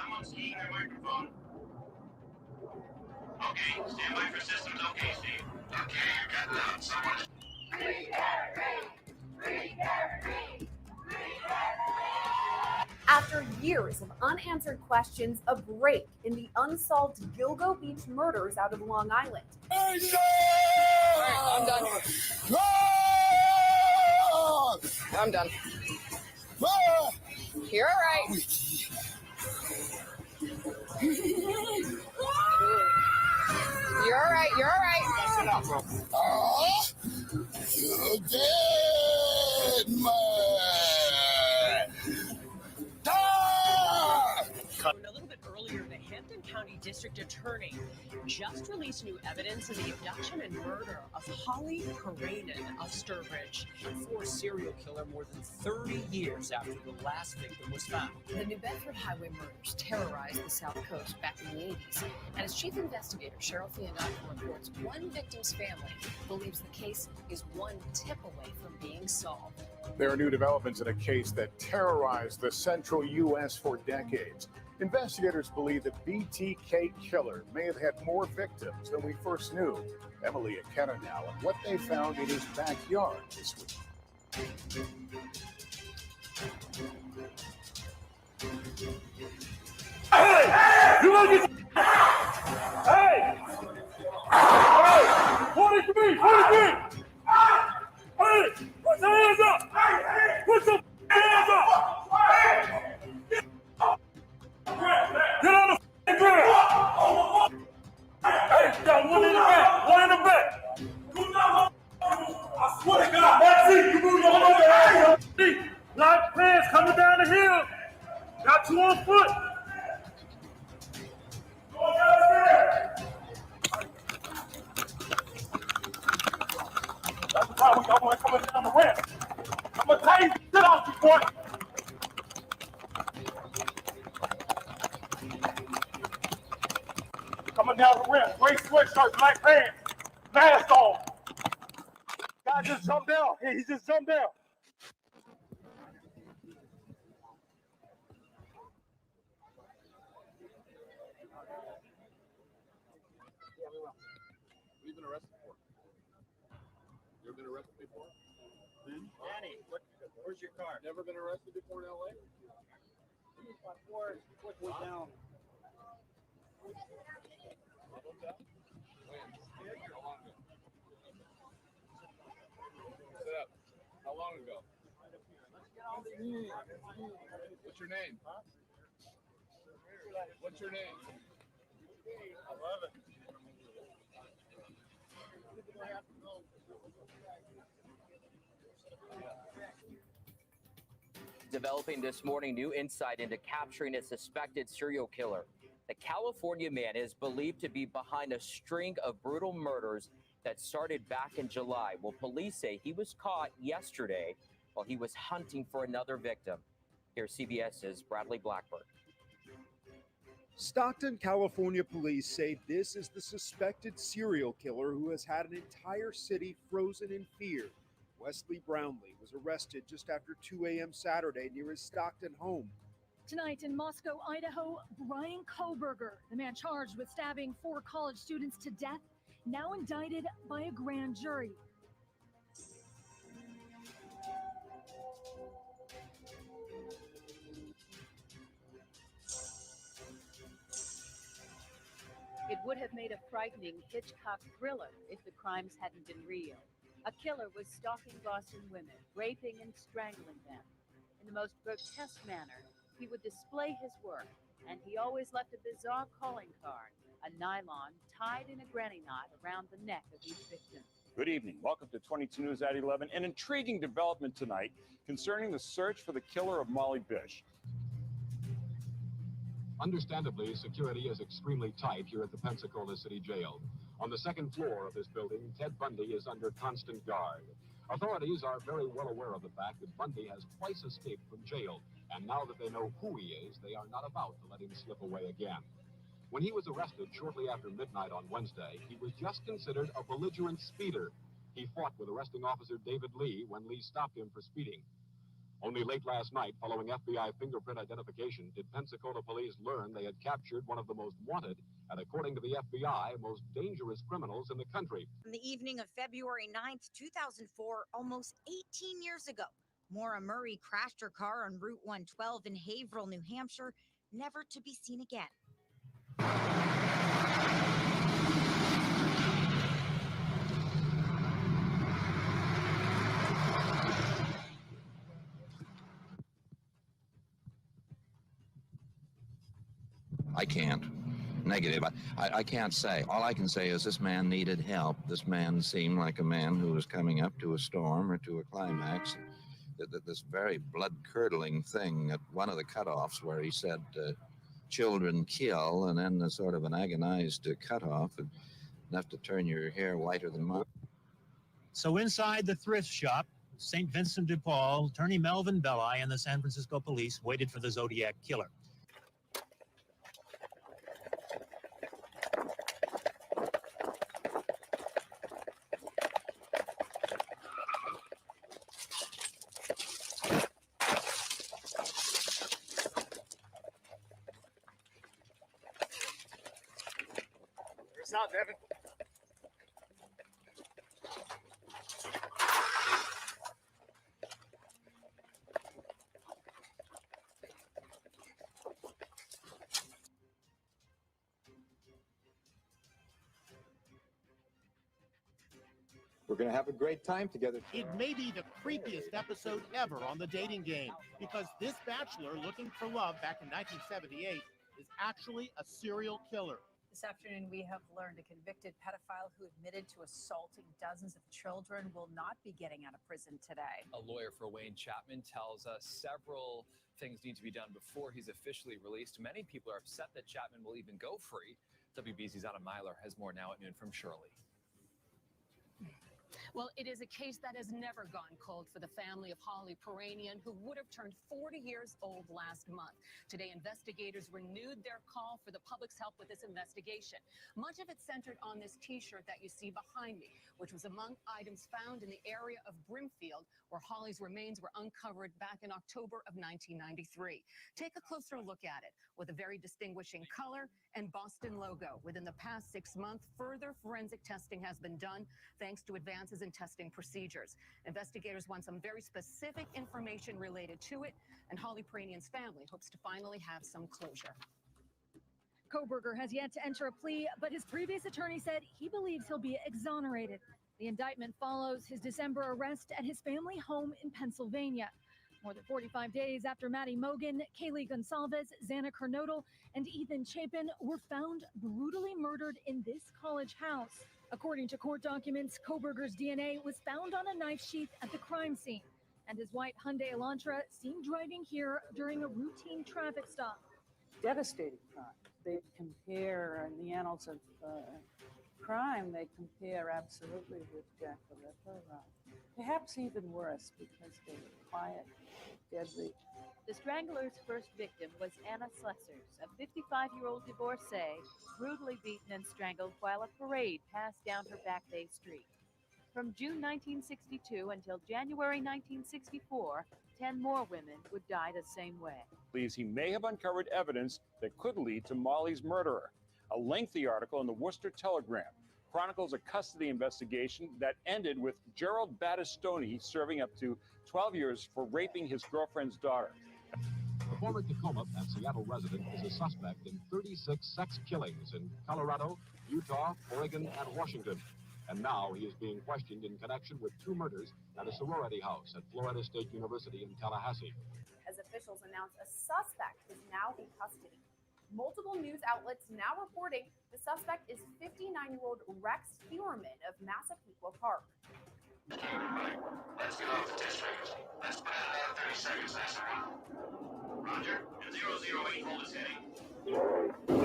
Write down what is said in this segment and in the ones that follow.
someone skiing their microphone? Okay, stand by for systems. Okay, Steve. Okay, you got that. Someone. After years of unanswered questions, a break in the unsolved Gilgo Beach murders out of Long Island. Hey, no! All right, I'm done. Ah! I'm done. Ah! You're all right. You're all right. You're all right. Sit up, bro. You're dead, man. Ah! A little bit earlier, the Hampton County District Attorney just released new evidence of the abduction and murder of Holly Karanen of Sturbridge, a forced serial killer more than 30 years after the last victim was found. The New Bedford highway murders terrorized the South Coast back in the 80s, and as chief investigator Cheryl Fiandato reports, one victim's family believes the case is one tip away from being solved. There are new developments in a case that terrorized the central U.S. for decades. Investigators believe the BTK killer may have had more victims than we first knew. Emily Akena now on what they found in his backyard this week. Hey! You want to get... Hey! Hey! 43! 43! Hey! Put your hands up! Put your hands up! Get on the ground! Hey, got one in the back! One in the back! I swear to God! That's it! You move your other ass up! Black pants coming down the hill! Got two on foot! Go downstairs! That's the time we got one coming down the ramp. I'm gonna tell you to get off you, boy! Coming down the ramp, gray sweatshirt, black pants, mask on. Guy just jumped down. He just jumped down. What have you been arrested for? You ever been arrested before? Danny, where's your car? Never been arrested before in L.A.? My foot was down. Sit up. How long ago? What's your name? What's your name? 11. Developing this morning, new insight into capturing a suspected serial killer. The California man is believed to be behind a string of brutal murders that started back in July. Well, police say he was caught yesterday while he was hunting for another victim. Here's CBS's Bradley Blackburn. Stockton, California police say this is the suspected serial killer who has had an entire city frozen in fear. Wesley Brownlee was arrested just after 2 a.m. Saturday near his Stockton home. Tonight in Moscow, Idaho, Brian Koberger, the man charged with stabbing 4 college students to death, now indicted by a grand jury. It would have made a frightening Hitchcock thriller if the crimes hadn't been real. A killer was stalking Boston women, raping and strangling them. In the most grotesque manner, he would display his work, and he always left a bizarre calling card, a nylon tied in a granny knot around the neck of each victim. Good evening. Welcome to 22 News at 11. An intriguing development tonight concerning the search for the killer of Molly Bish. Understandably, security is extremely tight here at the Pensacola City Jail. On the second floor of this building, Ted Bundy is under constant guard. Authorities are very well aware of the fact that Bundy has twice escaped from jail, and now that they know who he is, they are not about to let him slip away again. When he was arrested shortly after midnight on Wednesday, he was just considered a belligerent speeder. He fought with arresting officer David Lee when Lee stopped him for speeding. Only late last night, following FBI fingerprint identification, did Pensacola police learn they had captured one of the most wanted and, according to the FBI, most dangerous criminals in the country. On the evening of February 9th, 2004, almost 18 years ago, Maura Murray crashed her car on Route 112 in Haverhill, New Hampshire, never to be seen again. I can't. Negative. I can't say. All I can say is this man needed help. This man seemed like a man who was coming up to a storm or to a climax. This very blood-curdling thing at one of the cutoffs where he said, children kill, and then sort of an agonized cutoff, enough to turn your hair whiter than mine. So inside the thrift shop, St. Vincent de Paul, attorney Melvin Belli and the San Francisco police waited for the Zodiac killer. It's not, Devin. We're going to have a great time together. It may be the creepiest episode ever on The Dating Game, because this bachelor looking for love back in 1978 is actually a serial killer. This afternoon, we have learned a convicted pedophile who admitted to assaulting dozens of children will not be getting out of prison today. A lawyer for Wayne Chapman tells us several things need to be done before he's officially released. Many people are upset that Chapman will even go free. WBZ's Anna Myler has more now at noon from Shirley. Well, it is a case that has never gone cold for the family of Holly Peranian, who would have turned 40 years old last month. Today, investigators renewed their call for the public's help with this investigation. Much of it centered on this T-shirt that you see behind me, which was among items found in the area of Brimfield, where Holly's remains were uncovered back in October of 1993. Take a closer look at it, with a very distinguishing color and Boston logo. Within the past 6 months, further forensic testing has been done, thanks to advances in testing procedures. Investigators want some very specific information related to it, and Holly Peranian's family hopes to finally have some closure. Koberger has yet to enter a plea, but his previous attorney said he believes he'll be exonerated. The indictment follows his December arrest at his family home in Pennsylvania. More than 45 days after Maddie Mogan, Kaylee Gonsalves, Xana Kernodle, and Ethan Chapin were found brutally murdered in this college house. According to court documents, Koberger's DNA was found on a knife sheath at the crime scene, and his white Hyundai Elantra seen driving here during a routine traffic stop. Devastating crime. They compare, in the annals of crime, they compare absolutely with Jack the Ripper. Perhaps even worse, because they were quiet, deadly. The Strangler's first victim was Anna Slessers, a 55-year-old divorcee, brutally beaten and strangled while a parade passed down her back bay street. From June 1962 until January 1964, 10 more women would die the same way. Believes he may have uncovered evidence that could lead to Molly's murderer. A lengthy article in the Worcester Telegram chronicles a custody investigation that ended with Gerald Battistoni serving up to 12 years for raping his girlfriend's daughter. The former Tacoma and Seattle resident is a suspect in 36 sex killings in Colorado, Utah, Oregon, and Washington. And now he is being questioned in connection with 2 murders at a sorority house at Florida State University in Tallahassee. As officials announce a suspect is now in custody. Multiple news outlets now reporting the suspect is 59-year-old Rex Feuerman of Massapequa Park. Let's get off the district. Let's put it about 30 seconds, nice and Roger. And 008, hold his heading. I'm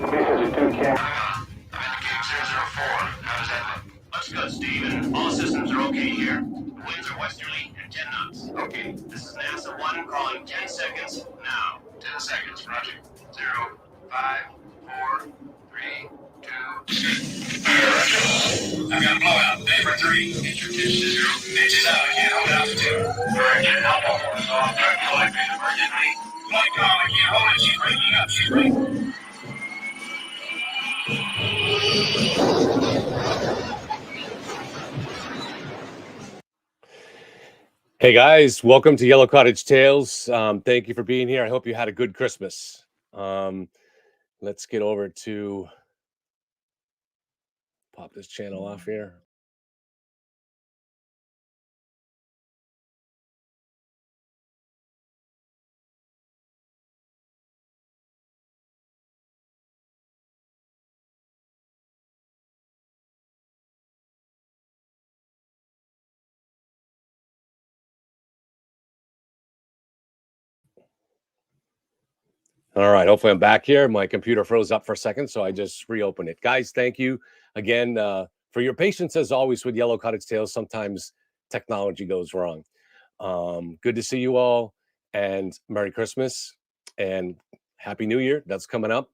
in the gig 004. How does that look? Looks good, Steve, and all systems are okay here. The winds are westerly and 10 knots. Okay, this is NASA 1 calling 10 seconds now. 10 seconds, Roger. 0, 5, 4, 3, 2, I've got a blowout. Day for 3. Get your pitch to 0. Pitch is out. I can't hold altitude. All right, get help So I'm trying to like an emergency. Like, oh, I can't hold it. She's breaking up. She's breaking. Hey guys, welcome to Yellow Cottage Tales. Thank you for being here. I hope you had a good Christmas. Let's get over to pop this channel off here. All right, hopefully I'm back here. My computer froze up for a second, so I just reopened it. Guys, thank you again for your patience as always with Yellow Cottage Tales. Sometimes technology goes wrong. Good to see you all, and Merry Christmas and Happy New Year. That's coming up.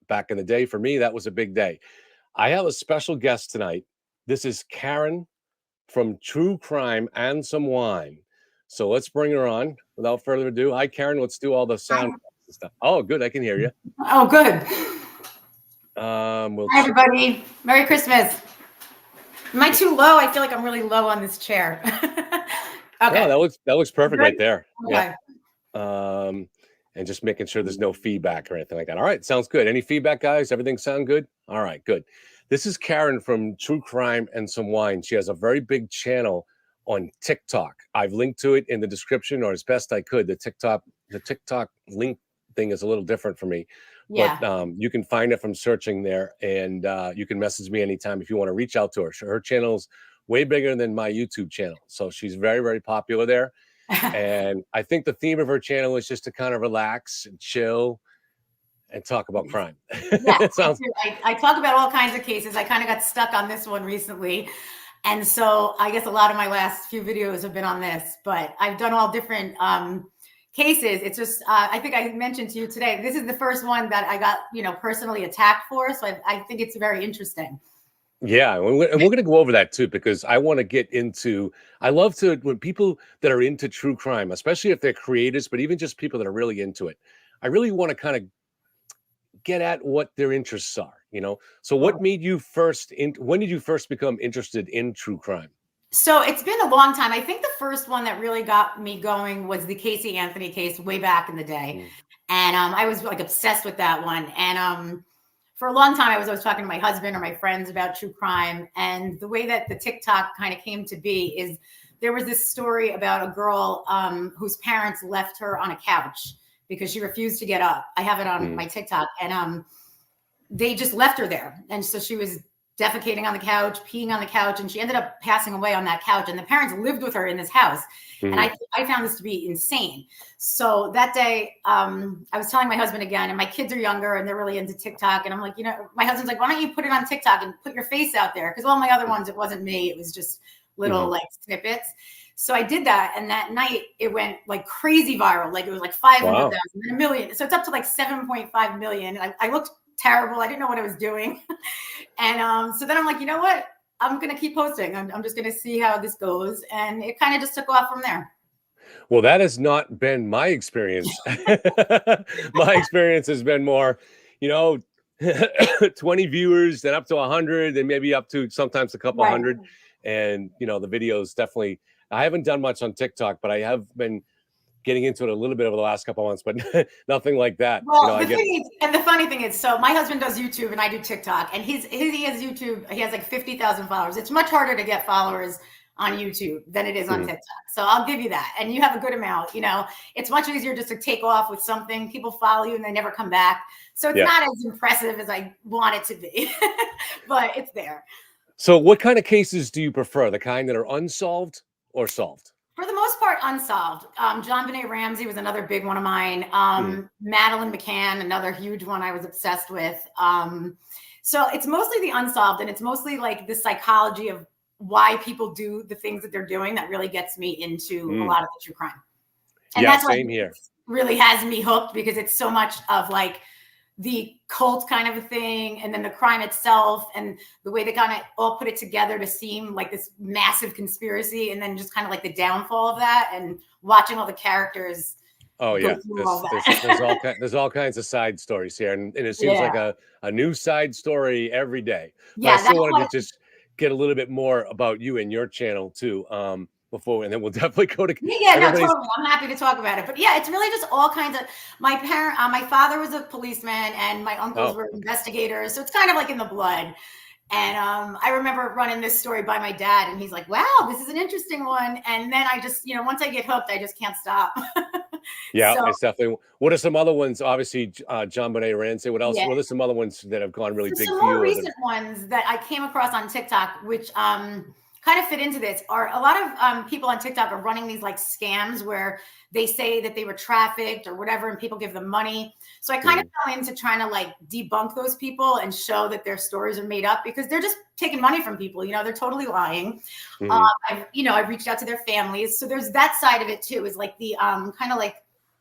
Back in the day, for me, that was a big day. I have a special guest tonight. This is Karen from True Crime and Some Wine. So let's bring her on without further ado. Hi, Karen. Let's do all the sound stuff. Oh, good. I can hear you. Oh, good. Hi, everybody. Merry Christmas. Am I too low? I feel like I'm really low on this chair. Okay. No, that looks perfect right there. Okay. Yeah. And just making sure there's no feedback or anything like that. All right. Sounds good. Any feedback, guys? Everything sound good? All right. Good. This is Karen from True Crime and Some Wine. She has a very big channel on TikTok. I've linked to it in the description, or as best I could. The TikTok link thing is a little different for me. Yeah. But you can find it from searching there, and you can message me anytime if you want to reach out to her. Her channel's way bigger than my YouTube channel, so she's very, very popular there. And I think the theme of her channel is just to kind of relax and chill and talk about crime. Yeah, I talk about all kinds of cases. I kind of got stuck on this one recently. And so I guess a lot of my last few videos have been on this, but I've done all different cases. It's just, I think I mentioned to you today, this is the first one that I got, personally attacked for. So I think it's very interesting. Yeah, and we're going to go over that too, because I want to get into, I love to, when people that are into true crime, especially if they're creators, but even just people that are really into it, I really want to kind of get at what their interests are, So what made you when did you first become interested in true crime? So it's been a long time. I think the first one that really got me going was the Casey Anthony case way back in the day. And I was like obsessed with that one. And for a long time, I was always talking to my husband or my friends about true crime. And the way that the TikTok kind of came to be is there was this story about a girl whose parents left her on a couch because she refused to get up. I have it on my TikTok. And they just left her there. And so she was defecating on the couch, peeing on the couch, and she ended up passing away on that couch. And the parents lived with her in this house. And I found this to be insane. So that day, I was telling my husband again, and my kids are younger and they're really into TikTok. And I'm like, my husband's like, why don't you put it on TikTok and put your face out there? Because all my other ones, it wasn't me. It was just little like snippets. So I did that. And that night it went like crazy viral. Like it was like 500,000 and a million. So it's up to like 7.5 million. I looked terrible. I didn't know what I was doing. And so then I'm like, you know what? I'm going to keep posting. I'm just going to see how this goes. And it kind of just took off from there. Well, that has not been my experience. My experience has been more, 20 viewers, then up to 100, then maybe up to sometimes a couple hundred. And, the videos definitely, I haven't done much on TikTok, but I have been getting into it a little bit over the last couple of months, but nothing like that. Well, the funny thing is, so my husband does YouTube and I do TikTok, and he has YouTube. He has like 50,000 followers. It's much harder to get followers on YouTube than it is on TikTok. So I'll give you that. And you have a good amount, it's much easier just to take off with something. People follow you and they never come back. So it's not as impressive as I want it to be, but it's there. So what kind of cases do you prefer? The kind that are unsolved or solved? For the most part, unsolved. John Benet Ramsey was another big one of mine. Madeleine McCann, another huge one I was obsessed with. So it's mostly the unsolved, and it's mostly like the psychology of why people do the things that they're doing that really gets me into a lot of the true crime. And that's same here. Really has me hooked, because it's so much of like the cult kind of a thing, and then the crime itself, and the way they kind of all put it together to seem like this massive conspiracy, and then just kind of like the downfall of that, and watching all the characters. Oh go yeah, through all that. there's all kinds of side stories here, and it seems like a new side story every day. But I Yeah, still that's wanted why. to just get a little bit more about you and your channel too, before, and then we'll definitely go to Yeah, no, everybody's. totally. I'm happy to talk about it. But yeah, it's really just all kinds of my father was a policeman and my uncles Oh. were investigators. So it's kind of like in the blood. And I remember running this story by my dad, and he's like, wow, this is an interesting one. And then I just, once I get hooked, I just can't stop. Yeah, So it's definitely. What are some other ones? Obviously, John Bonet Ramsey. What else? yeah. What are some other ones that have gone really So big some for you? more recent ones that I came across on TikTok, which kind of fit into this, are a lot of people on TikTok are running these like scams where they say that they were trafficked or whatever, and people give them money. So I kind of fell into trying to like debunk those people and show that their stories are made up, because they're just taking money from people. They're totally lying. I've reached out to their families. So there's that side of it too, is like the kind of like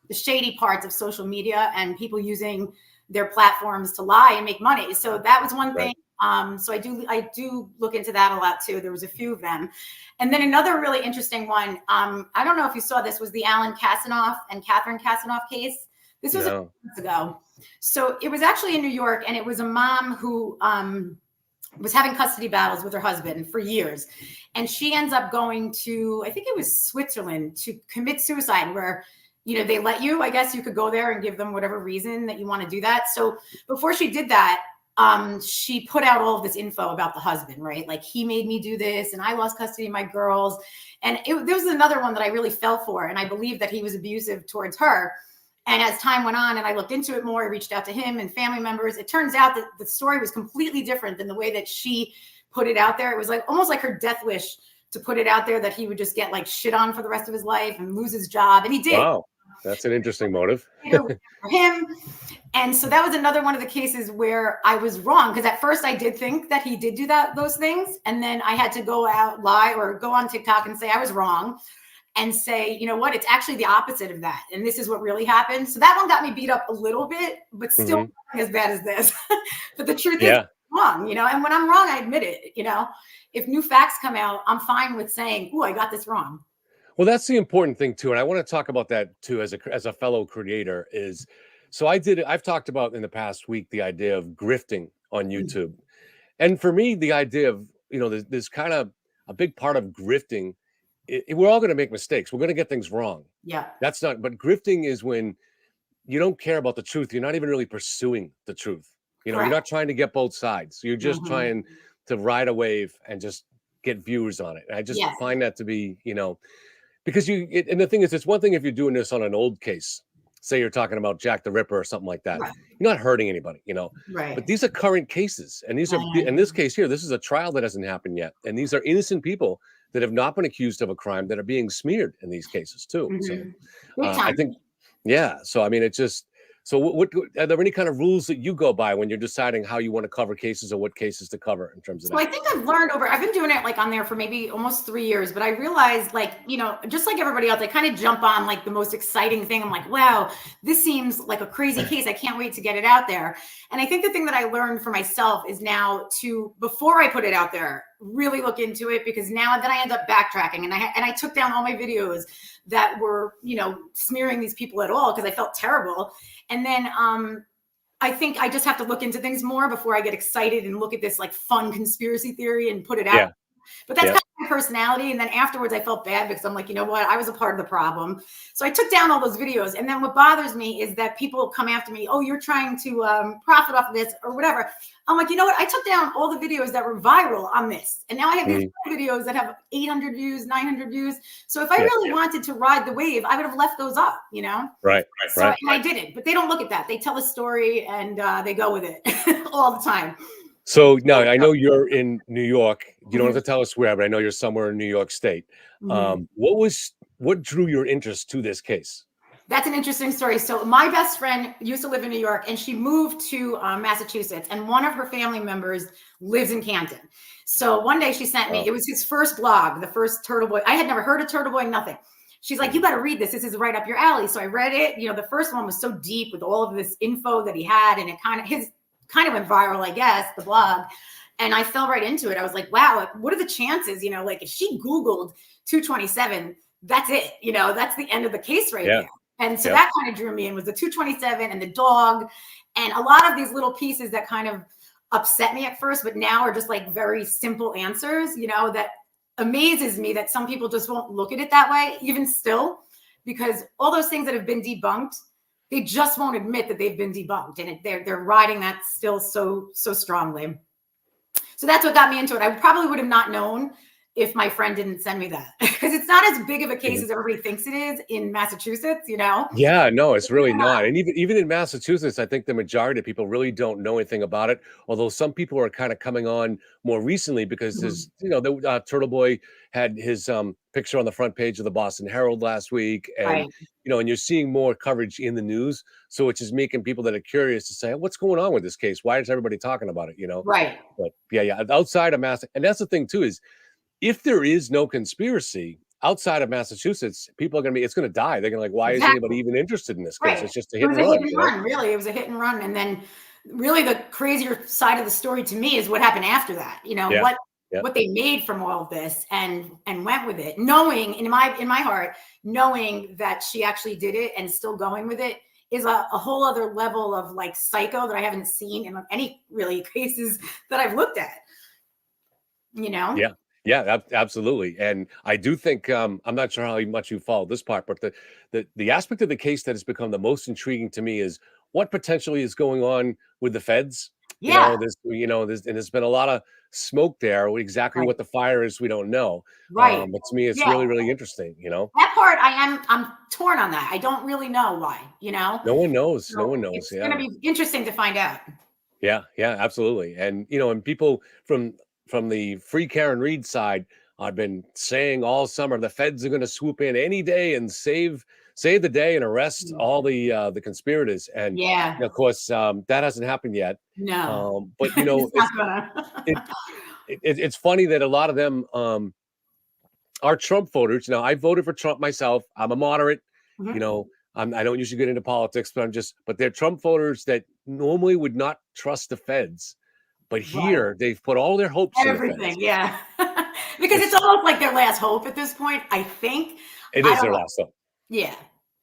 the shady parts of social media and people using their platforms to lie and make money. So that was one thing. So I do look into that a lot too. There was a few of them. And then another really interesting one, I don't know if you saw this, was the Alan Kasanoff and Catherine Kasanoff case. This was a few months ago. So it was actually in New York, and it was a mom who was having custody battles with her husband for years. And she ends up going to, I think it was Switzerland, to commit suicide, where they let you, I guess you could go there and give them whatever reason that you want to do that. So before she did that, she put out all of this info about the husband, right? Like, he made me do this, and I lost custody of my girls. And there was another one that I really fell for, and I believe that he was abusive towards her. And as time went on and I looked into it more, I reached out to him and family members. It turns out that the story was completely different than the way that she put it out there. It was like almost like her death wish to put it out there that he would just get like shit on for the rest of his life and lose his job. And he did. Wow, that's an interesting motive. For him. And so that was another one of the cases where I was wrong, because at first I did think that he did do those things. And then I had to go out, lie, or go on TikTok and say I was wrong, and say, you know what, it's actually the opposite of that. And this is what really happened. So that one got me beat up a little bit, but still not as bad as this. But the truth is, I'm wrong, and when I'm wrong, I admit it. If new facts come out, I'm fine with saying, "Ooh, I got this wrong." Well, that's the important thing too, and I want to talk about that too as a fellow creator. I've talked about in the past week the idea of grifting on YouTube, and for me, the idea of there's kind of a big part of grifting. We're all going to make mistakes. We're going to get things wrong. Yeah, but grifting is when you don't care about the truth. You're not even really pursuing the truth. You're not trying to get both sides. You're just trying to ride a wave and just get views on it. And I just find that to be, because and the thing is, it's one thing if you're doing this on an old case, say you're talking about Jack the Ripper or something like that. You're not hurting anybody, but these are current cases. And these are, in this case here, this is a trial that hasn't happened yet. And these are innocent people that have not been accused of a crime that are being smeared in these cases too. So I think, so I mean, it's just, so what are there any kind of rules that you go by when you're deciding how you want to cover cases or what cases to cover in terms of that? So I think I've been doing it like on there for maybe almost 3 years, but I realized, like, just like everybody else, I kind of jump on like the most exciting thing. I'm like, wow, this seems like a crazy case. I can't wait to get it out there. And I think the thing that I learned for myself is now to, before I put it out there, really look into it, because now then I end up backtracking, and I took down all my videos that were, smearing these people at all, because I felt terrible. And then I think I just have to look into things more before I get excited and look at this like fun conspiracy theory and put it out. But that's kind of my personality. And then afterwards I felt bad, because I'm like, you know what? I was a part of the problem. So I took down all those videos. And then what bothers me is that people come after me. Oh, you're trying to profit off of this or whatever. I'm like, you know what? I took down all the videos that were viral on this. And now I have these videos that have 800 views, 900 views. So if I really wanted to ride the wave, I would have left those up, Right. And I didn't, but they don't look at that. They tell a story and they go with it all the time. So now I know you're in New York. You don't have to tell us where, but I know you're somewhere in New York State. What drew your interest to this case? That's an interesting story. So my best friend used to live in New York, and she moved to Massachusetts, and one of her family members lives in Canton. So one day she sent me, it was his first blog, the first Turtle Boy. I had never heard of Turtle Boy, nothing. she's like, you got to read this. This is right up your alley. So I read it. You know, the first one was so deep with all of this info that he had, and it kind of went viral, I guess, the blog. And I fell right into it. I was like, wow, what are the chances? You know, like if she Googled 227, that's it. You know, that's the end of the case right there. And so that kind of drew me in, was the 227 and the dog, and a lot of these little pieces that kind of upset me at first, but now are just like very simple answers, you know, that amazes me that some people just won't look at it that way, even still, because all those things that have been debunked, they just won't admit that they've been debunked, and they're riding that still so strongly. So that's what got me into it. I probably would have not known if my friend didn't send me that, because it's not as big of a case as everybody thinks it is in Massachusetts, you know? Yeah, no, it's really not. And even in Massachusetts, I think the majority of people really don't know anything about it. Although some people are kind of coming on more recently because there's, you know, the Turtle Boy had his picture on the front page of the Boston Herald last week, and you know, and you're seeing more coverage in the news, so it's just making people that are curious to say, what's going on with this case? Why is everybody talking about it? You know, right? But yeah, outside of Mass, and that's the thing too, is if there is no conspiracy outside of Massachusetts, people are going to be, it's going to die. They're going to like, why is anybody even interested in this case? Right. It's just a It hit was and a run. hit and run, really. It was a hit and run. And then really the crazier side of the story to me is what happened after that. You know, what they made from all of this and went with it, knowing in my heart, knowing that she actually did it and still going with it is a whole other level of like psycho that I haven't seen in any really cases that I've looked at. You know? Yeah, absolutely. And I do think I'm not sure how much you followed this part, but the aspect of the case that has become the most intriguing to me is what potentially is going on with the feds. Yeah. There's been a lot of smoke there. Exactly what the fire is, we don't know. Right. But to me, it's really interesting. You know, that part I'm torn on that. I don't really know why. You know, no one knows. So No one knows. It's gonna be interesting to find out. Yeah, absolutely. And you know, and people from the Free Karen Reed side, I've been saying all summer the feds are going to swoop in any day and save the day and arrest all the conspirators. And of course, that hasn't happened yet. No, but you know, it's funny that a lot of them are Trump voters. Now, I voted for Trump myself. I'm a moderate. You know, I don't usually get into politics, but they're Trump voters that normally would not trust the feds. But here they've put all their hopes in the feds. Everything, yeah. Because it's almost like their last hope at this point, I think. It is their last hope. Yeah.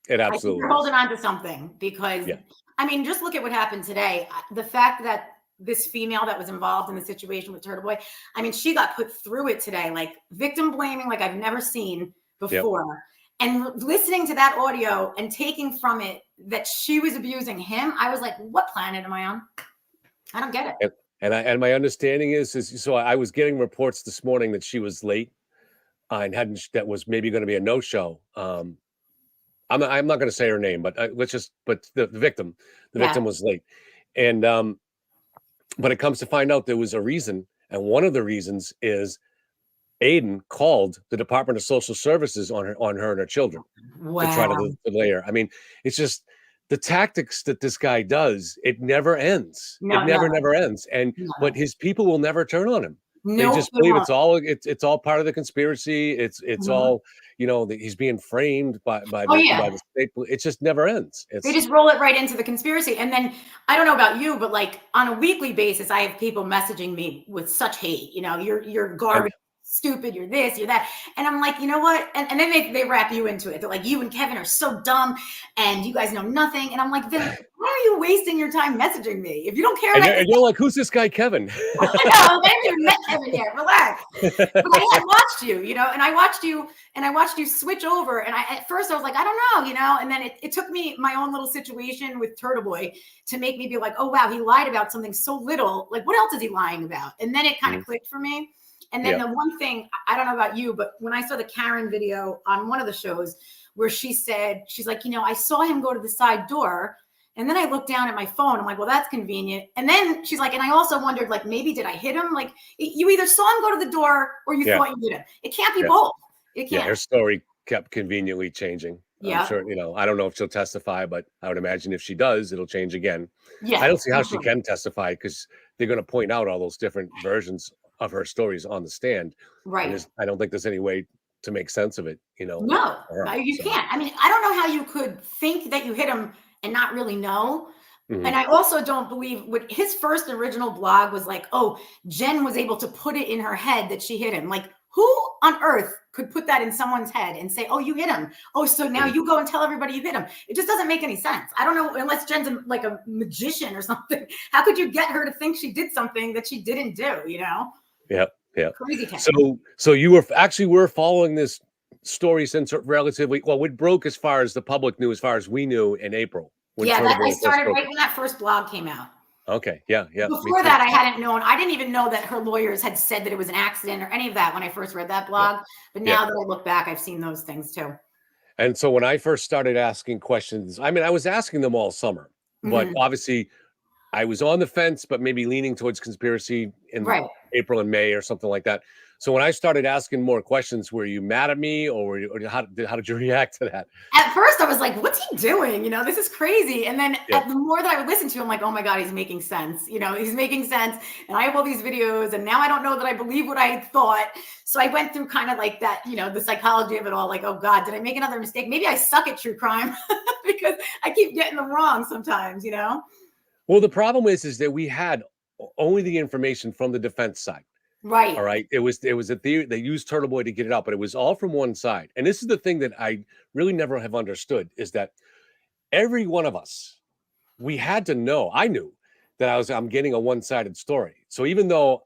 It I think absolutely they're holding on to something because, I mean, just look at what happened today. The fact that this female that was involved in the situation with Turtle Boy, I mean, she got put through it today, like victim blaming like I've never seen before. And listening to that audio and taking from it that she was abusing him, I was like, what planet am I on? I don't get it. And my understanding is so I was getting reports this morning that she was late and that was maybe going to be a no-show. I'm not going to say her name, but the victim was late. And but it comes to find out there was a reason, and one of the reasons is Aiden called the Department of Social Services on her and her children to try to delay her. I mean, it's just the tactics that this guy does, it never ends. It never ends. And but his people will never turn on him. They just believe it's all part of the conspiracy. It's all, you know, he's being framed by the state. It just never ends. They just roll it right into the conspiracy. And then I don't know about you, but like on a weekly basis, I have people messaging me with such hate. You know, you're garbage. Stupid, you're this, you're that. And I'm like, you know what? And then they wrap you into it. They're like, you and Kevin are so dumb and you guys know nothing. And I'm like, then why are you wasting your time messaging me? If you don't care and you're like, who's this guy, Kevin? I know, I haven't even met Kevin yet. Relax. But I watched you, you know, and I watched you switch over. And at first I was like, I don't know, you know, and then it took me my own little situation with Turtle Boy to make me be like, oh wow, he lied about something so little. Like, what else is he lying about? And then it kind of clicked for me. And then the one thing, I don't know about you, but when I saw the Karen video on one of the shows where she's like, you know, I saw him go to the side door and then I looked down at my phone. I'm like, well, that's convenient. And then she's like, and I also wondered, like, maybe did I hit him? Like, you either saw him go to the door or you thought you hit him. It can't be both. It can't. Yeah, her story kept conveniently changing. I'm sure, you know, I don't know if she'll testify, but I would imagine if she does, it'll change again. Yeah, I don't see how she can testify because they're going to point out all those different versions of her stories on the stand. Right. And I don't think there's any way to make sense of it, you know. No, for her, you so. can't. I mean, I don't know how you could think that you hit him and not really know. Mhm. And I also don't believe what his first original blog was like, oh, Jen was able to put it in her head that she hit him. Like, who on earth could put that in someone's head and say, oh, you hit him. Oh, so now you go and tell everybody you hit him. It just doesn't make any sense. I don't know, unless Jen's like a magician or something. How could you get her to think she did something that she didn't do, you know? Yeah, yeah. Crazy town. So you were actually following this story since relatively well. It broke as far as the public knew, as far as we knew in April. Yeah, that I first started broke. right when that first blog came out. Okay, yeah, me Before too. that, I hadn't known. I didn't even know that her lawyers had said that it was an accident or any of that when I first read that blog. But now that I look back, I've seen those things too. And so when I first started asking questions, I mean, I was asking them all summer, but obviously I was on the fence, but maybe leaning towards conspiracy in April and May or something like that. So when I started asking more questions, were you mad at me, or how did you react to that? At first, I was like, "What's he doing? You know, this is crazy." And then the more that I would listen to him, like, "Oh my god, he's making sense. You know, he's making sense." And I have all these videos, and now I don't know that I believe what I thought. So I went through kind of like that, you know, the psychology of it all. Like, "Oh God, did I make another mistake? Maybe I suck at true crime because I keep getting them wrong sometimes." You know. Well, the problem is that we had only the information from the defense side. Right. All right. It was a theory. They used Turtle Boy to get it out, but it was all from one side. And this is the thing that I really never have understood, is that every one of us, we had to know. I knew that I'm getting a one-sided story. So even though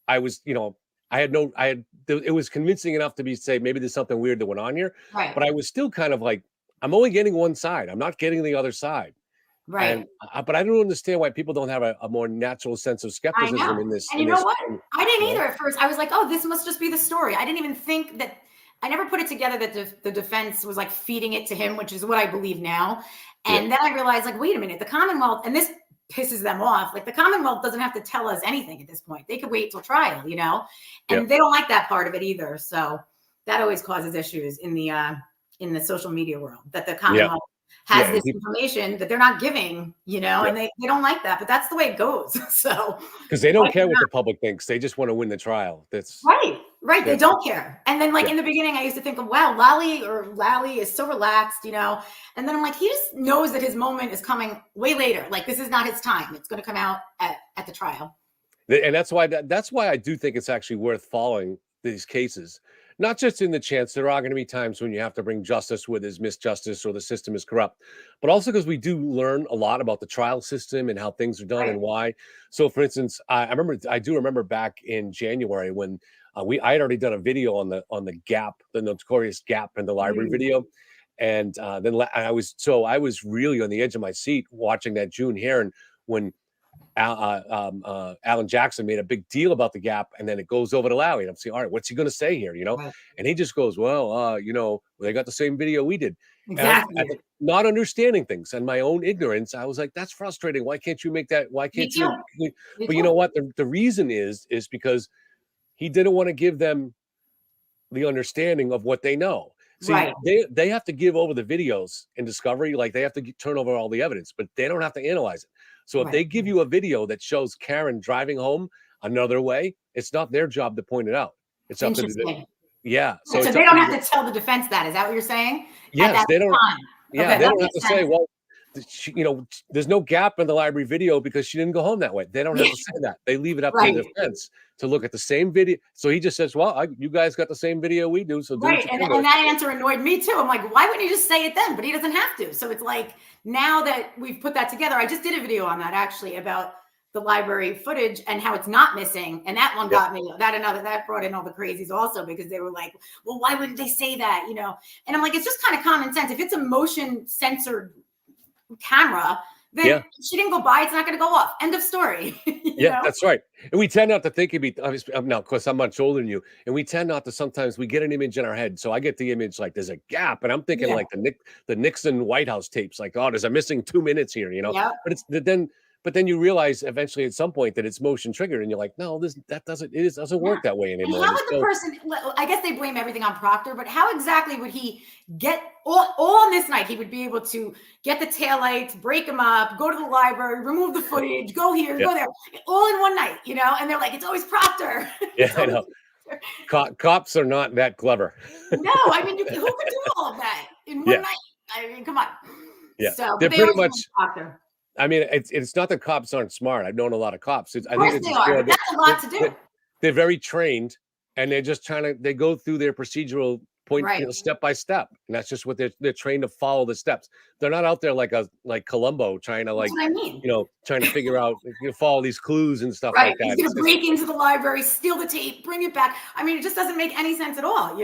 I was, you know, it was convincing enough to say maybe there's something weird that went on here. Right. But I was still kind of like, I'm only getting one side. I'm not getting the other side. Right. But I don't understand why people don't have a more natural sense of I skepticism know. in this. And you know what? I didn't either at first. I was like, "Oh, this must just be the story." I didn't even think that. I never put it together that the defense was like feeding it to him, which is what I believe now. And then I realized, like, wait a minute, the Commonwealth, and this pisses them off. Like, the Commonwealth doesn't have to tell us anything at this point. They could wait till trial, you know, and they don't like that part of it either. So that always causes issues in the social media world, that the Commonwealth has this information that they're not giving, you know, and they don't like that, but that's the way it goes. So because they don't care what the public thinks, they just want to win the trial. That's right. They don't care. And then, like, in the beginning, I used to think, wow, Lally is so relaxed, you know. And then I'm like, he just knows that his moment is coming way later. Like, this is not his time. It's going to come out at the trial. And that's why I do think it's actually worth following these cases. Not just in the chance there are going to be times when you have to bring justice where there's misjustice or the system is corrupt, but also because we do learn a lot about the trial system and how things are done and why. So, for instance, I do remember back in January when I had already done a video on the gap, the notorious gap in the library video, and then I was really on the edge of my seat watching that June hearing when Alan Jackson made a big deal about the gap, and then it goes over to Lally, and I'm saying, all right, what's he going to say here, you know? And he just goes, well, you know, they got the same video we did. Exactly. And not understanding things and my own ignorance, I was like, that's frustrating. Why can't you make that? Why can't you? But you know what? The reason is because he didn't want to give them the understanding of what they know. See, they have to give over the videos in discovery, like they have to turn over all the evidence, but they don't have to analyze it. So if they give you a video that shows Karen driving home another way, it's not their job to point it out. It's up to the So they don't have to tell the defense that. Is that what you're saying? Yes, they don't. Time. Yeah, they don't have to say, well, you know, there's no gap in the library video because she didn't go home that way. They don't have to say that. They leave it up to the defense to look at the same video. So he just says, well, you guys got the same video we do. So do and that answer annoyed me too. I'm like, why wouldn't you just say it then? But he doesn't have to. So it's like, now that we've put that together, I just did a video on that actually about the library footage and how it's not missing. And that one got me, that brought in all the crazies also, because they were like, well, why wouldn't they say that? You know? And I'm like, it's just kind of common sense. If it's a motion censored camera, then she didn't go by, it's not going to go off. End of story. You know? That's right. And we tend not to think it'd be, now, of course, I'm much older than you, and we tend not to, sometimes we get an image in our head. So I get the image like there's a gap, and I'm thinking like the Nixon White House tapes, like, oh, there's a missing 2 minutes here, you know? But then you realize eventually at some point that it's motion triggered, and you're like, no, it doesn't work that way anymore. And how would the person, I guess they blame everything on Proctor, but how exactly would he get all on this night? He would be able to get the taillights, break them up, go to the library, remove the footage, go here, go there, all in one night, you know? And they're like, it's always Proctor. Yeah, I know. Cops are not that clever. No, I mean, who could do all of that in one Yeah. night? I mean, come on. Yeah, So, they're but they pretty always much. want to talk to. I mean, it's not that cops aren't smart. I've known a lot of cops. I Of think course it's they just, are, but that's a lot to do. they're very trained, and they're just they go through their procedural point, Right. step by step, and that's just what they're trained to follow the steps. They're not out there like Columbo trying to That's what I mean. trying to figure out, follow these clues and stuff Right. like that. He's going to break into the library, steal the tape, bring it back. I mean, it just doesn't make any sense at all,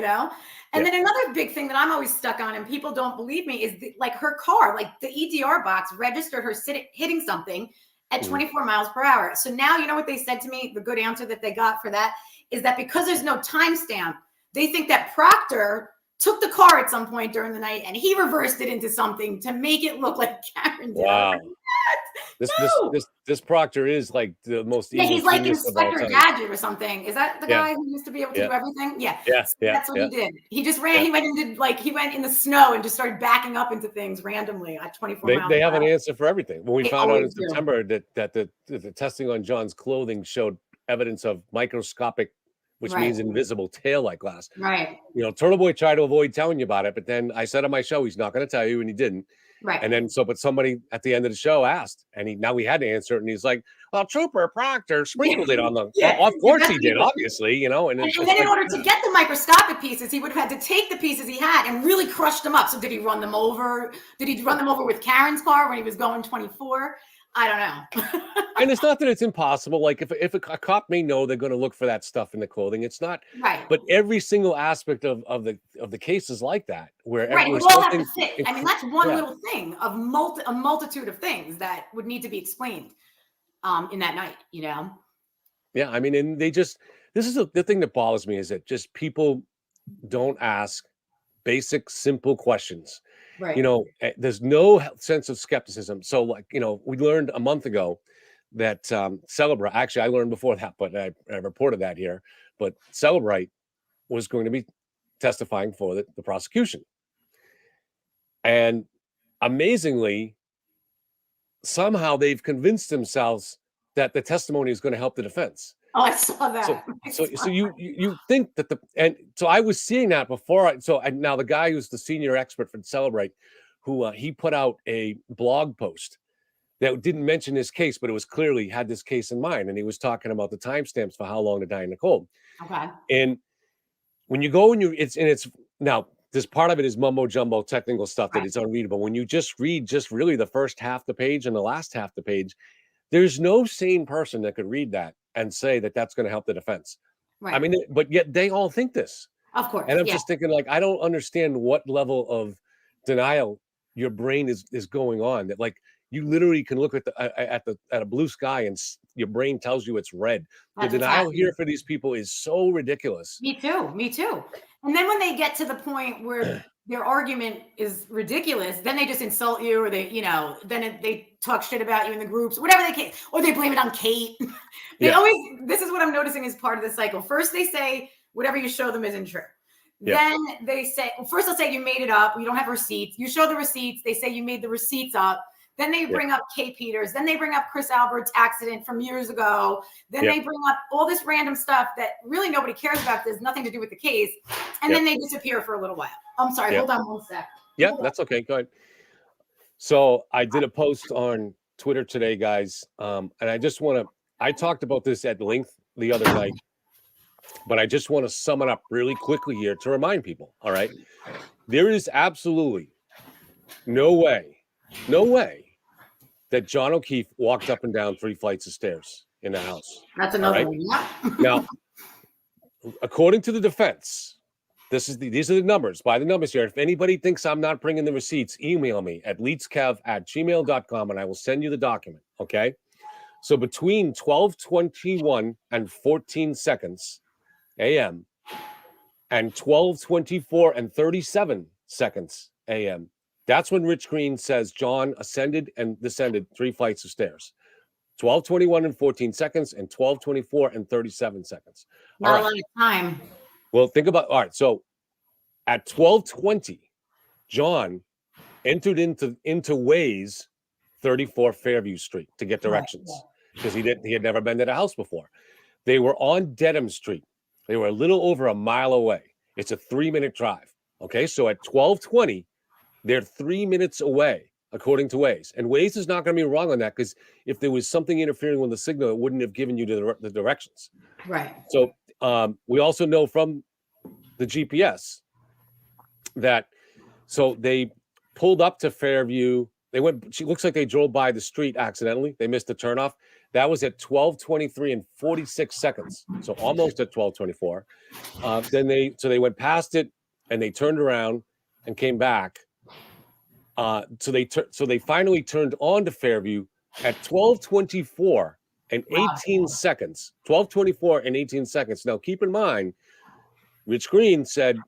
And then another big thing that I'm always stuck on, and people don't believe me, is like her car, like the EDR box registered her hitting something at 24 miles per hour. So now, you know what they said to me? The good answer that they got for that is that because there's no timestamp, they think that Proctor took the car at some point during the night and he reversed it into something to make it look like Karen did. Wow. This Proctor is like the most evil he's like genius of all Inspector time. Gadget or something. Is that the guy who used to be able to do everything? Yeah. That's what he did. He just ran. He went and did he went in the snow and just started backing up into things randomly at 24 miles. They have an answer for everything. When we found out in always do. September that the testing on John's clothing showed evidence of microscopic, which means invisible tail-like glass. Right. Turtle Boy tried to avoid telling you about it, but then I said on my show he's not going to tell you, and he didn't. Right. And then but somebody at the end of the show asked, and now we had to answer it, and he's like, "Well, Trooper Proctor sprinkled it on the." Well, of course he did, obviously, And then in order to get the microscopic pieces, he would have had to take the pieces he had and really crush them up. So did he run them over? Did he run them over with Karen's car when he was going 24? I don't know. And it's not that it's impossible. Like if a cop may know they're going to look for that stuff in the clothing, it's not. Right. But every single aspect of the case is like that, where Right, we all have to fit. I mean, that's one little thing of a multitude of things that would need to be explained in that night. Yeah, I mean, and this is the thing that bothers me is that just people don't ask basic, simple questions. Right. There's no sense of skepticism. So, we learned a month ago that Celebrite. Actually, I learned before that, but I reported that here. But Celebrite was going to be testifying for the prosecution, and amazingly, somehow they've convinced themselves that the testimony is going to help the defense. Oh, I saw that. So you think that so I was seeing that before. Now the guy who's the senior expert for Celebrate, who he put out a blog post that didn't mention this case, but it was clearly had this case in mind, and he was talking about the timestamps for how long to die in the cold. Okay. And when you go and it's now this part of it is mumbo jumbo technical stuff that is unreadable. When you just read really the first half the page and the last half the page, there's no sane person that could read that and say that that's going to help the defense. Right. I mean, but yet they all think this. Of course. And I'm just thinking, I don't understand what level of denial your brain is going on. That you literally can look at a blue sky and your brain tells you it's red. The denial here for these people is so ridiculous. Me too. And then when they get to the point where their argument is ridiculous, then they just insult you, or they talk shit about you in the groups, whatever they can, or they blame it on Kate. This is what I'm noticing is part of the cycle. First, they say whatever you show them isn't true. Yeah. Then they say, first they'll say you made it up. You don't have receipts. You show the receipts. They say you made the receipts up. Then they bring up Kate Peters. Then they bring up Chris Albert's accident from years ago. Then they bring up all this random stuff that really nobody cares about. There's nothing to do with the case. And then they disappear for a little while. I'm sorry. Hold on one sec. Yeah, that's okay. Go ahead. So I did a post on Twitter today, guys. And I talked about this at length the other night, but I just want to sum it up really quickly here to remind people. All right. There is absolutely no way that John O'Keefe walked up and down 3 flights of stairs in the house. That's another one. Yeah. Now, according to the defense, these are the numbers. By the numbers here. If anybody thinks I'm not bringing the receipts, email me at leetskev@gmail.com and I will send you the document. Okay. So between 12:21 and 14 seconds a.m. and 12:24 and 37 seconds a.m., that's when Rich Green says John ascended and descended 3 flights of stairs. 12:21 and 14 seconds and 12:24 and 37 seconds. Not a lot of time. Well, think about, all right. So at 12:20, John entered into Waze 34 Fairview Street to get directions because he had never been to the house before. They were on Dedham Street. They were a little over a mile away. It's a 3-minute drive. Okay, so at 12:20, they're 3 minutes away, according to Waze. And Waze is not going to be wrong on that, because if there was something interfering with the signal, it wouldn't have given you the directions. Right. So we also know from the GPS that, so they pulled up to Fairview. They went, she looks like they drove by the street accidentally. They missed the turnoff. That was at 12:23 and 46 seconds. So almost at 12:24. Then they went past it and they turned around and came back. So they finally turned on to Fairview at 12:24 and 18 seconds. 12:24 and 18 seconds. Now keep in mind, Rich Green said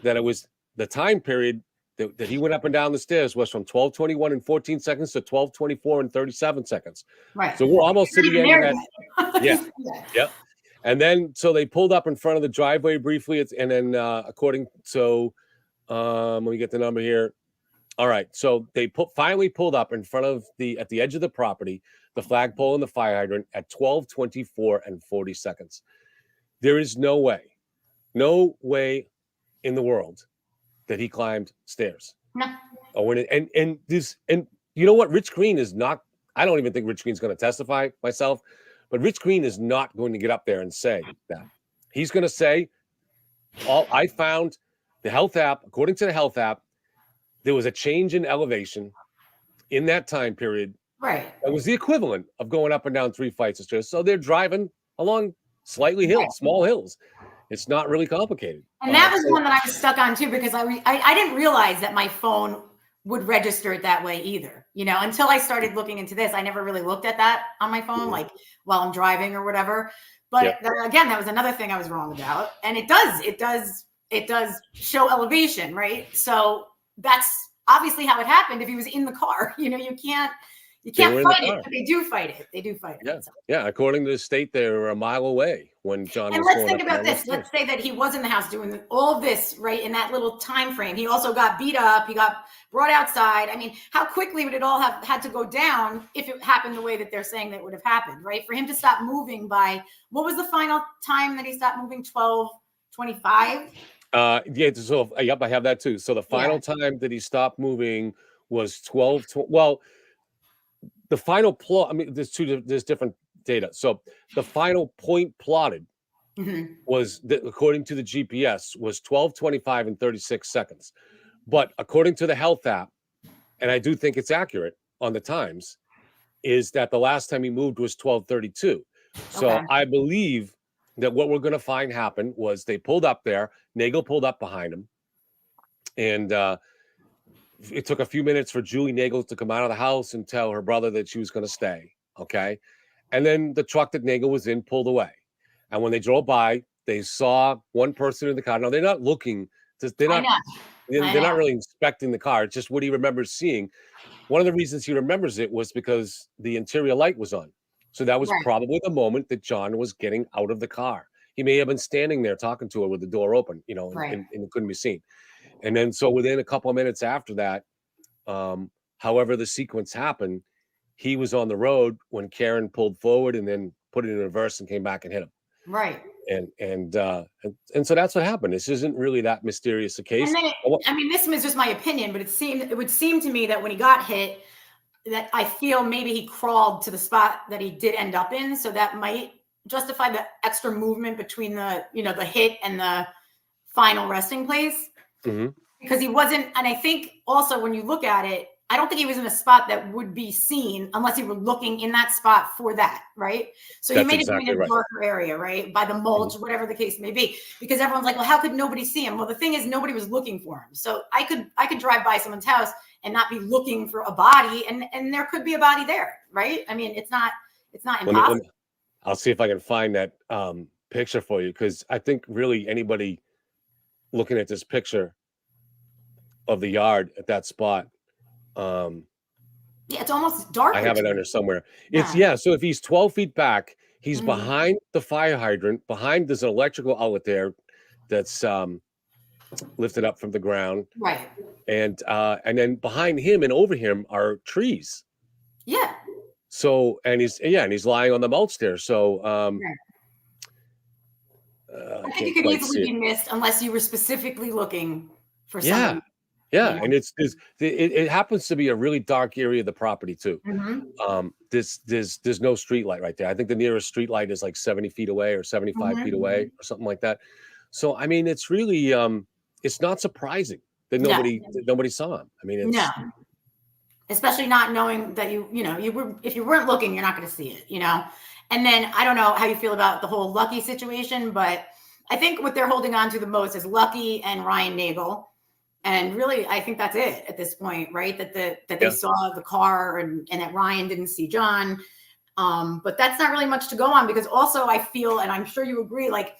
that it was the time period that he went up and down the stairs was from 12:21 and 14 seconds to 12:24 and 37 seconds. Right. So we're almost to the end of that. Yeah. Yeah. And then, so they pulled up in front of the driveway briefly. And then let me get the number here. All right. So they finally pulled up in front of at the edge of the property, the flagpole and the fire hydrant at 12:24 and 40 seconds. There is no way in the world that he climbed stairs. No. Oh, and you know what? Rich Green is not, I don't even think Rich Green's going to testify myself, but Rich Green is not going to get up there and say that. He's going to say, I found the health app, according to the health app, there was a change in elevation in that time period. Right. That was the equivalent of going up and down 3 flights of stairs. So they're driving along slightly small hills. It's not really complicated. And that was one that I was stuck on too, because I didn't realize that my phone would register it that way either. You know, until I started looking into this, I never really looked at that on my phone, like while I'm driving or whatever. But again, that was another thing I was wrong about. And it does show elevation, right? So that's obviously how it happened. If he was in the car, you know, you can't fight it, but they do fight it. They do fight it. Yeah. Yeah. According to the state, they were a mile away when John and was let's going think up about and down this. the Let's say that he was in the house doing all of this, right, in that little time frame. He also got beat up. He got brought outside. I mean, how quickly would it all have had to go down if it happened the way that they're saying that it would have happened, right? For him to stop moving by, what was the final time that he stopped moving? 12:25? Yeah, so yep, I have that too. So the final time that he stopped moving was 12. Well, the final plot. I mean, there's different data. So the final point plotted was that, according to the GPS, was 12:25 and 36 seconds. But according to the health app, and I do think it's accurate on the times, is that the last time he moved was 12:32. So I believe that what we're going to find happen was they pulled up there. Nagel pulled up behind him, and it took a few minutes for Julie Nagel to come out of the house and tell her brother that she was going to stay. Okay, and then the truck that Nagel was in pulled away, and when they drove by, they saw one person in the car. Now they're not looking. They're not really inspecting the car. It's just what he remembers seeing. One of the reasons he remembers it was because the interior light was on. So that was probably the moment that John was getting out of the car. He may have been standing there talking to her with the door open, you know, and it couldn't be seen. And then so within a couple of minutes after that, however the sequence happened, he was on the road when Karen pulled forward and then put it in reverse and came back and hit him. Right. And so that's what happened. This isn't really that mysterious a case. And then I mean, this is just my opinion, but it would seem to me that when he got hit, that I feel maybe he crawled to the spot that he did end up in. So that might justify the extra movement between the hit and the final resting place. Because he wasn't, and I think also when you look at it, I don't think he was in a spot that would be seen unless he were looking in that spot for that, right? So he made it in a darker area, right? By the mulch, whatever the case may be. Because everyone's like, well, how could nobody see him? Well, the thing is, nobody was looking for him. So I could drive by someone's house and not be looking for a body, and there could be a body there, right? I mean, it's not impossible. I'll see if I can find that picture for you, because I think really anybody looking at this picture of the yard at that spot, it's almost dark. I have it under somewhere. It's so if he's 12 feet back, he's behind the fire hydrant. There's an electrical outlet there that's lifted up from the ground, right? And then behind him and over him are trees. Yeah. So and he's lying on the mulch there. So I think can't it could quite easily see it. be missed unless you were specifically looking for Yeah, somebody. yeah, You know? and it happens to be a really dark area of the property too. There's no street light right there. I think the nearest street light is like 70 feet away or 75 feet away or something like that. So I mean, it's really it's not surprising that No. nobody saw him. I mean, No. it's Especially not knowing that if you weren't looking, you're not going to see it, And then I don't know how you feel about the whole Lucky situation, but I think what they're holding on to the most is Lucky and Ryan Nagel. And really, I think that's it at this point, right? That they saw the car and that Ryan didn't see John. But that's not really much to go on, because also I feel, and I'm sure you agree, like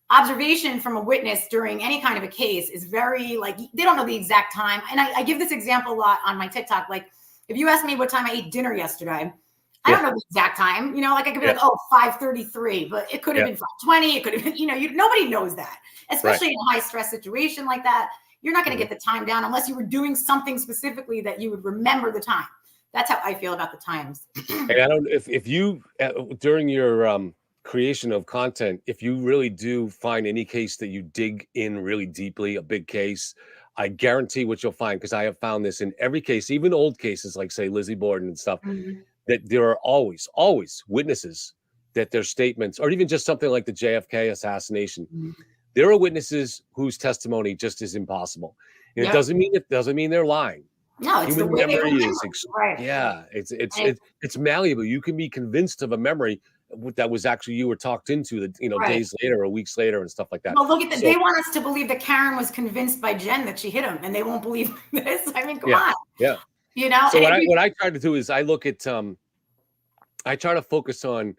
observation from a witness during any kind of a case is very, like, they don't know the exact time. And I give this example a lot on my TikTok. Like, if you ask me what time I ate dinner yesterday, I don't know the exact time. Like I could be like, 5:33, but it could have been 5:20. It could have been, nobody knows that, especially in a high stress situation like that. You're not going to get the time down unless you were doing something specifically that you would remember the time. That's how I feel about the times. And I don't, if you, during your creation of content, if you really do find any case that you dig in really deeply, a big case, I guarantee what you'll find, because I have found this in every case, even old cases like, say, Lizzie Borden and stuff, that there are always witnesses that their statements, or even just something like the JFK assassination, there are witnesses whose testimony just is impossible. And it doesn't mean they're lying. No, it's Human the way they memory remember. is Right. yeah, it's malleable. You can be convinced of a memory that was actually you were talked into, days later or weeks later and stuff like that. Well, look at that. They want us to believe that Karen was convinced by Jen that she hit him, and they won't believe this. I mean, come on. Yeah. So what I try to do is I look at I try to focus on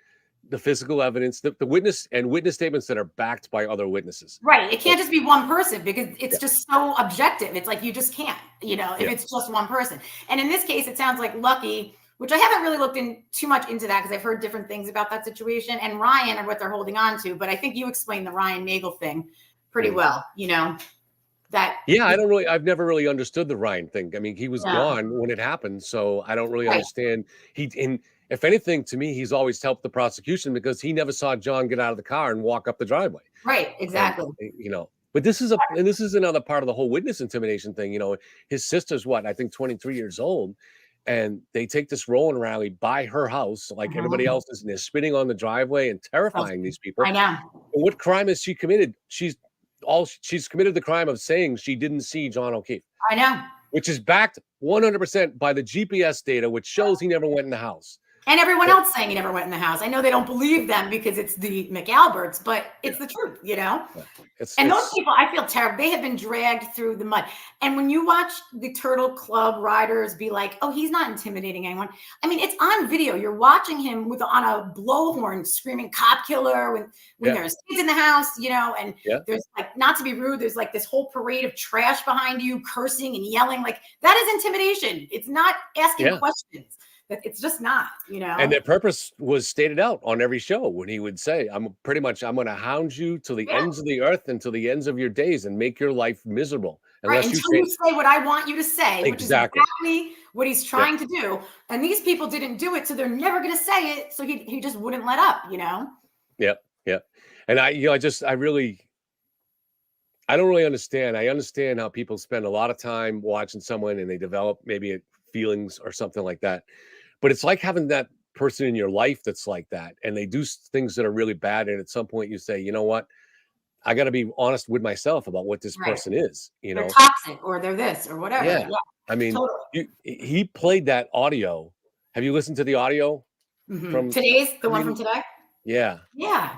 the physical evidence, the witness statements that are backed by other witnesses. Right. It can't just be one person, because it's just so objective. It's like you just can't, if it's just one person. And in this case, it sounds like Lucky, which I haven't really looked in too much into that, because I've heard different things about that situation, and Ryan are what they're holding on to. But I think you explained the Ryan Nagel thing pretty well, I've never really understood the Ryan thing. I mean, he was gone when it happened, so I don't really understand. If anything, to me, he's always helped the prosecution, because he never saw John get out of the car and walk up the driveway. Right, exactly. And, but this is another part of the whole witness intimidation thing. His sister's I think 23 years old, and they take this rolling rally by her house like everybody else is, and they're spitting on the driveway and terrifying these people. I know. And what crime has she committed? She's committed the crime of saying she didn't see John O'Keefe. I know. Which is backed 100% by the GPS data, which shows he never went in the house. And everyone else saying he never went in the house. I know they don't believe them because it's the McAlberts, but it's the truth, Those people, I feel terrible. They have been dragged through the mud. And when you watch the Turtle Club riders be like, oh, he's not intimidating anyone. I mean, it's on video. You're watching him on a blowhorn screaming cop killer when there's kids in the house, and there's not to be rude, there's this whole parade of trash behind you, cursing and yelling. Like, that is intimidation. It's not asking questions. It's just not, And their purpose was stated out on every show when he would say, I'm going to hound you to the ends of the earth and to the ends of your days and make your life miserable. Right, until you say what I want you to say, which is exactly what he's trying to do. And these people didn't do it, so they're never going to say it. So he just wouldn't let up, Yep. And I don't really understand. I understand how people spend a lot of time watching someone and they develop maybe feelings or something like that. But it's like having that person in your life that's like that, and they do things that are really bad. And at some point you say, you know what? I got to be honest with myself about what this person is, They're toxic, or they're this, or whatever. Yeah. I mean, he played that audio. Have you listened to the audio from today's, one from today? Yeah. Yeah.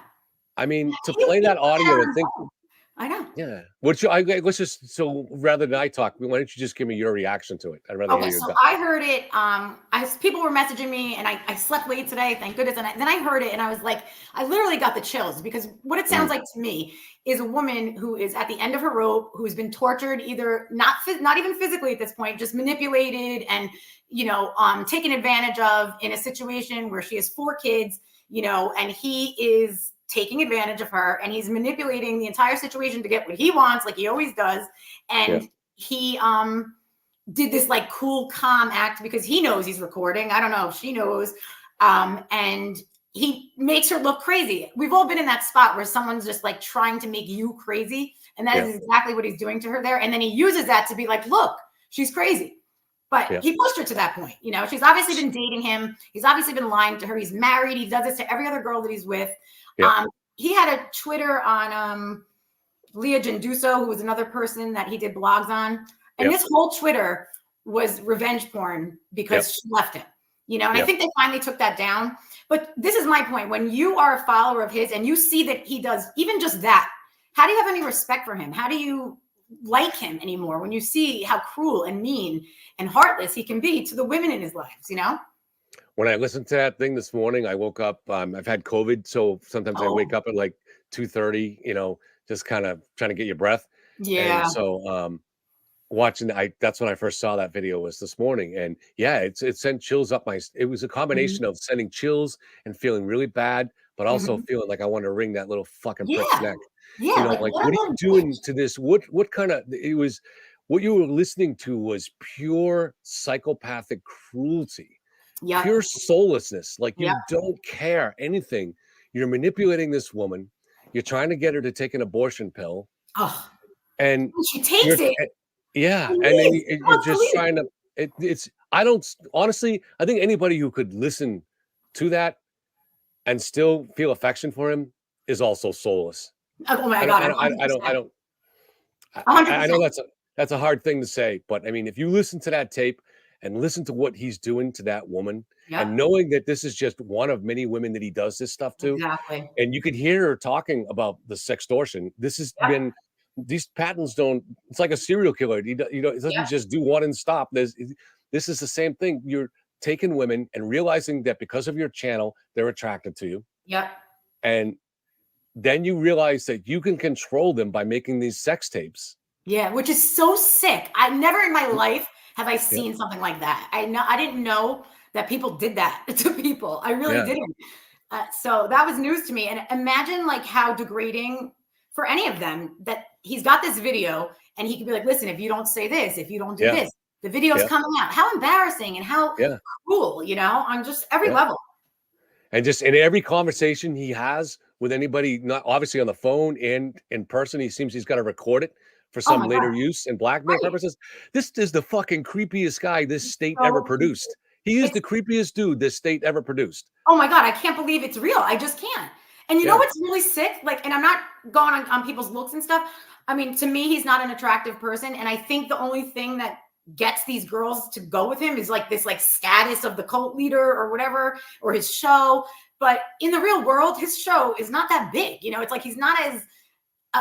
I mean, to play that audio and think, I know. Yeah. Let's just, so rather than I talk, why don't you just give me your reaction to it? I'd rather hear your so I heard it. People were messaging me, and I slept late today, thank goodness. And then I heard it, and I was like, I literally got the chills, because what it sounds like to me is a woman who is at the end of her rope, who's been tortured, either not even physically at this point, just manipulated and, taken advantage of in a situation where she has 4 kids, and he is taking advantage of her, and he's manipulating the entire situation to get what he wants, like he always does. And he did this cool, calm act because he knows he's recording. I don't know if she knows. And he makes her look crazy. We've all been in that spot where someone's just like trying to make you crazy. And that is exactly what he's doing to her there. And then he uses that to be like, look, she's crazy. But he pushed her to that point. You know, she's obviously been dating him. He's obviously been lying to her. He's married. He does this to every other girl that he's with. He had a Twitter on Leah Genduso, who was another person that he did blogs on. And this whole Twitter was revenge porn because she left him. You know, and I think they finally took that down. But this is my point. When you are a follower of his and you see that he does even just that, how do you have any respect for him? How do you like him anymore when you see how cruel and mean and heartless he can be to the women in his lives, you know? When I listened to that thing this morning, I woke up, I've had COVID, so sometimes I wake up at like 2:30, you know, just kind of trying to get your breath. And so watching that's when I first saw that video was this morning. And yeah, it sent chills up it was a combination of sending chills and feeling really bad, but also feeling like I want to wring that little fucking prick's neck. You know, like what are you doing to this? What kind of what you were listening to was pure psychopathic cruelty, pure soullessness. Like you don't care anything. You're manipulating this woman. You're trying to get her to take an abortion pill. And she takes it. And then you're just trying to. I don't honestly. I think anybody who could listen to that and still feel affection for him is also soulless. Oh my God! I know that's a hard thing to say, but I mean, if you listen to that tape and listen to what he's doing to that woman, and knowing that this is just one of many women that he does this stuff to, and you could hear her talking about the sextortion. This has been. These patterns don't. It's like a serial killer. It doesn't just do one and stop. This is the same thing. You're taking women and realizing that because of your channel, they're attracted to you. And then you realize that you can control them by making these sex tapes. Which is so sick. I never in my life have I seen something like that. I didn't know that people did that to people. I really didn't. So that was news to me. And imagine like how degrading for any of them that he's got this video and he could be like, listen, if you don't say this, if you don't do this, the video's coming out. How embarrassing and how cruel, you know, on just every level. And just in every conversation he has with anybody, not obviously on the phone and in person, he seems he's got to record it for some later use and blackmail purposes. This is the fucking creepiest guy this state ever produced. He is the creepiest dude this state ever produced. Oh my God, I can't believe it's real. I just can't. And you know what's really sick? Like, and I'm not going on people's looks and stuff. I mean, to me, he's not an attractive person. And I think the only thing that gets these girls to go with him is like this like status of the cult leader or whatever, or his show. But in the real world, his show is not that big. You know, it's like he's not as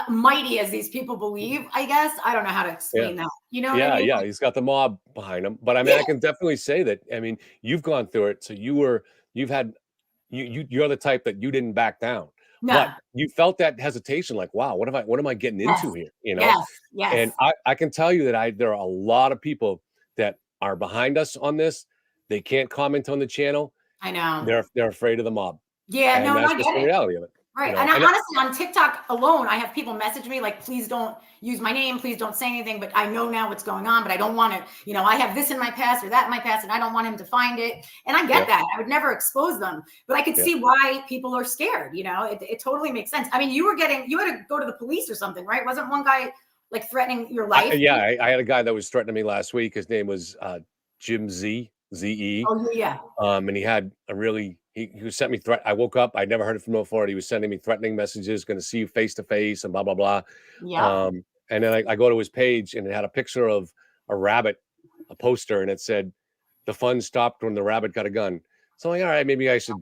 mighty as these people believe, I guess. I don't know how to explain that. You know what I mean? He's got the mob behind him. But I mean, I can definitely say that. I mean, you've gone through it. So you're the type that you didn't back down. But you felt that hesitation, like, wow, what am I getting into here? You know? And I can tell you that there are a lot of people that are behind us on this. They can't comment on the channel. I know. They're afraid of the mob. And that's I just get the reality of it. Right. And honestly, on TikTok alone, I have people message me like, please don't use my name. Please don't say anything. But I know now what's going on, but I don't want to, you know, I have this in my past or that in my past, and I don't want him to find it. And I get that. I would never expose them, but I could see why people are scared. You know, it totally makes sense. I mean, you had to go to the police or something, right? Wasn't one guy like threatening your life? I had a guy that was threatening me last week. His name was Jim Z-E. Oh, yeah. And he had a really, he sent me threat. I woke up, I never heard it from him before. He was sending me threatening messages, going to see you face to face and blah, blah, blah. And then I go to his page and it had a picture of a rabbit, a poster, and it said, the fun stopped when the rabbit got a gun. So I'm like, all right, maybe I should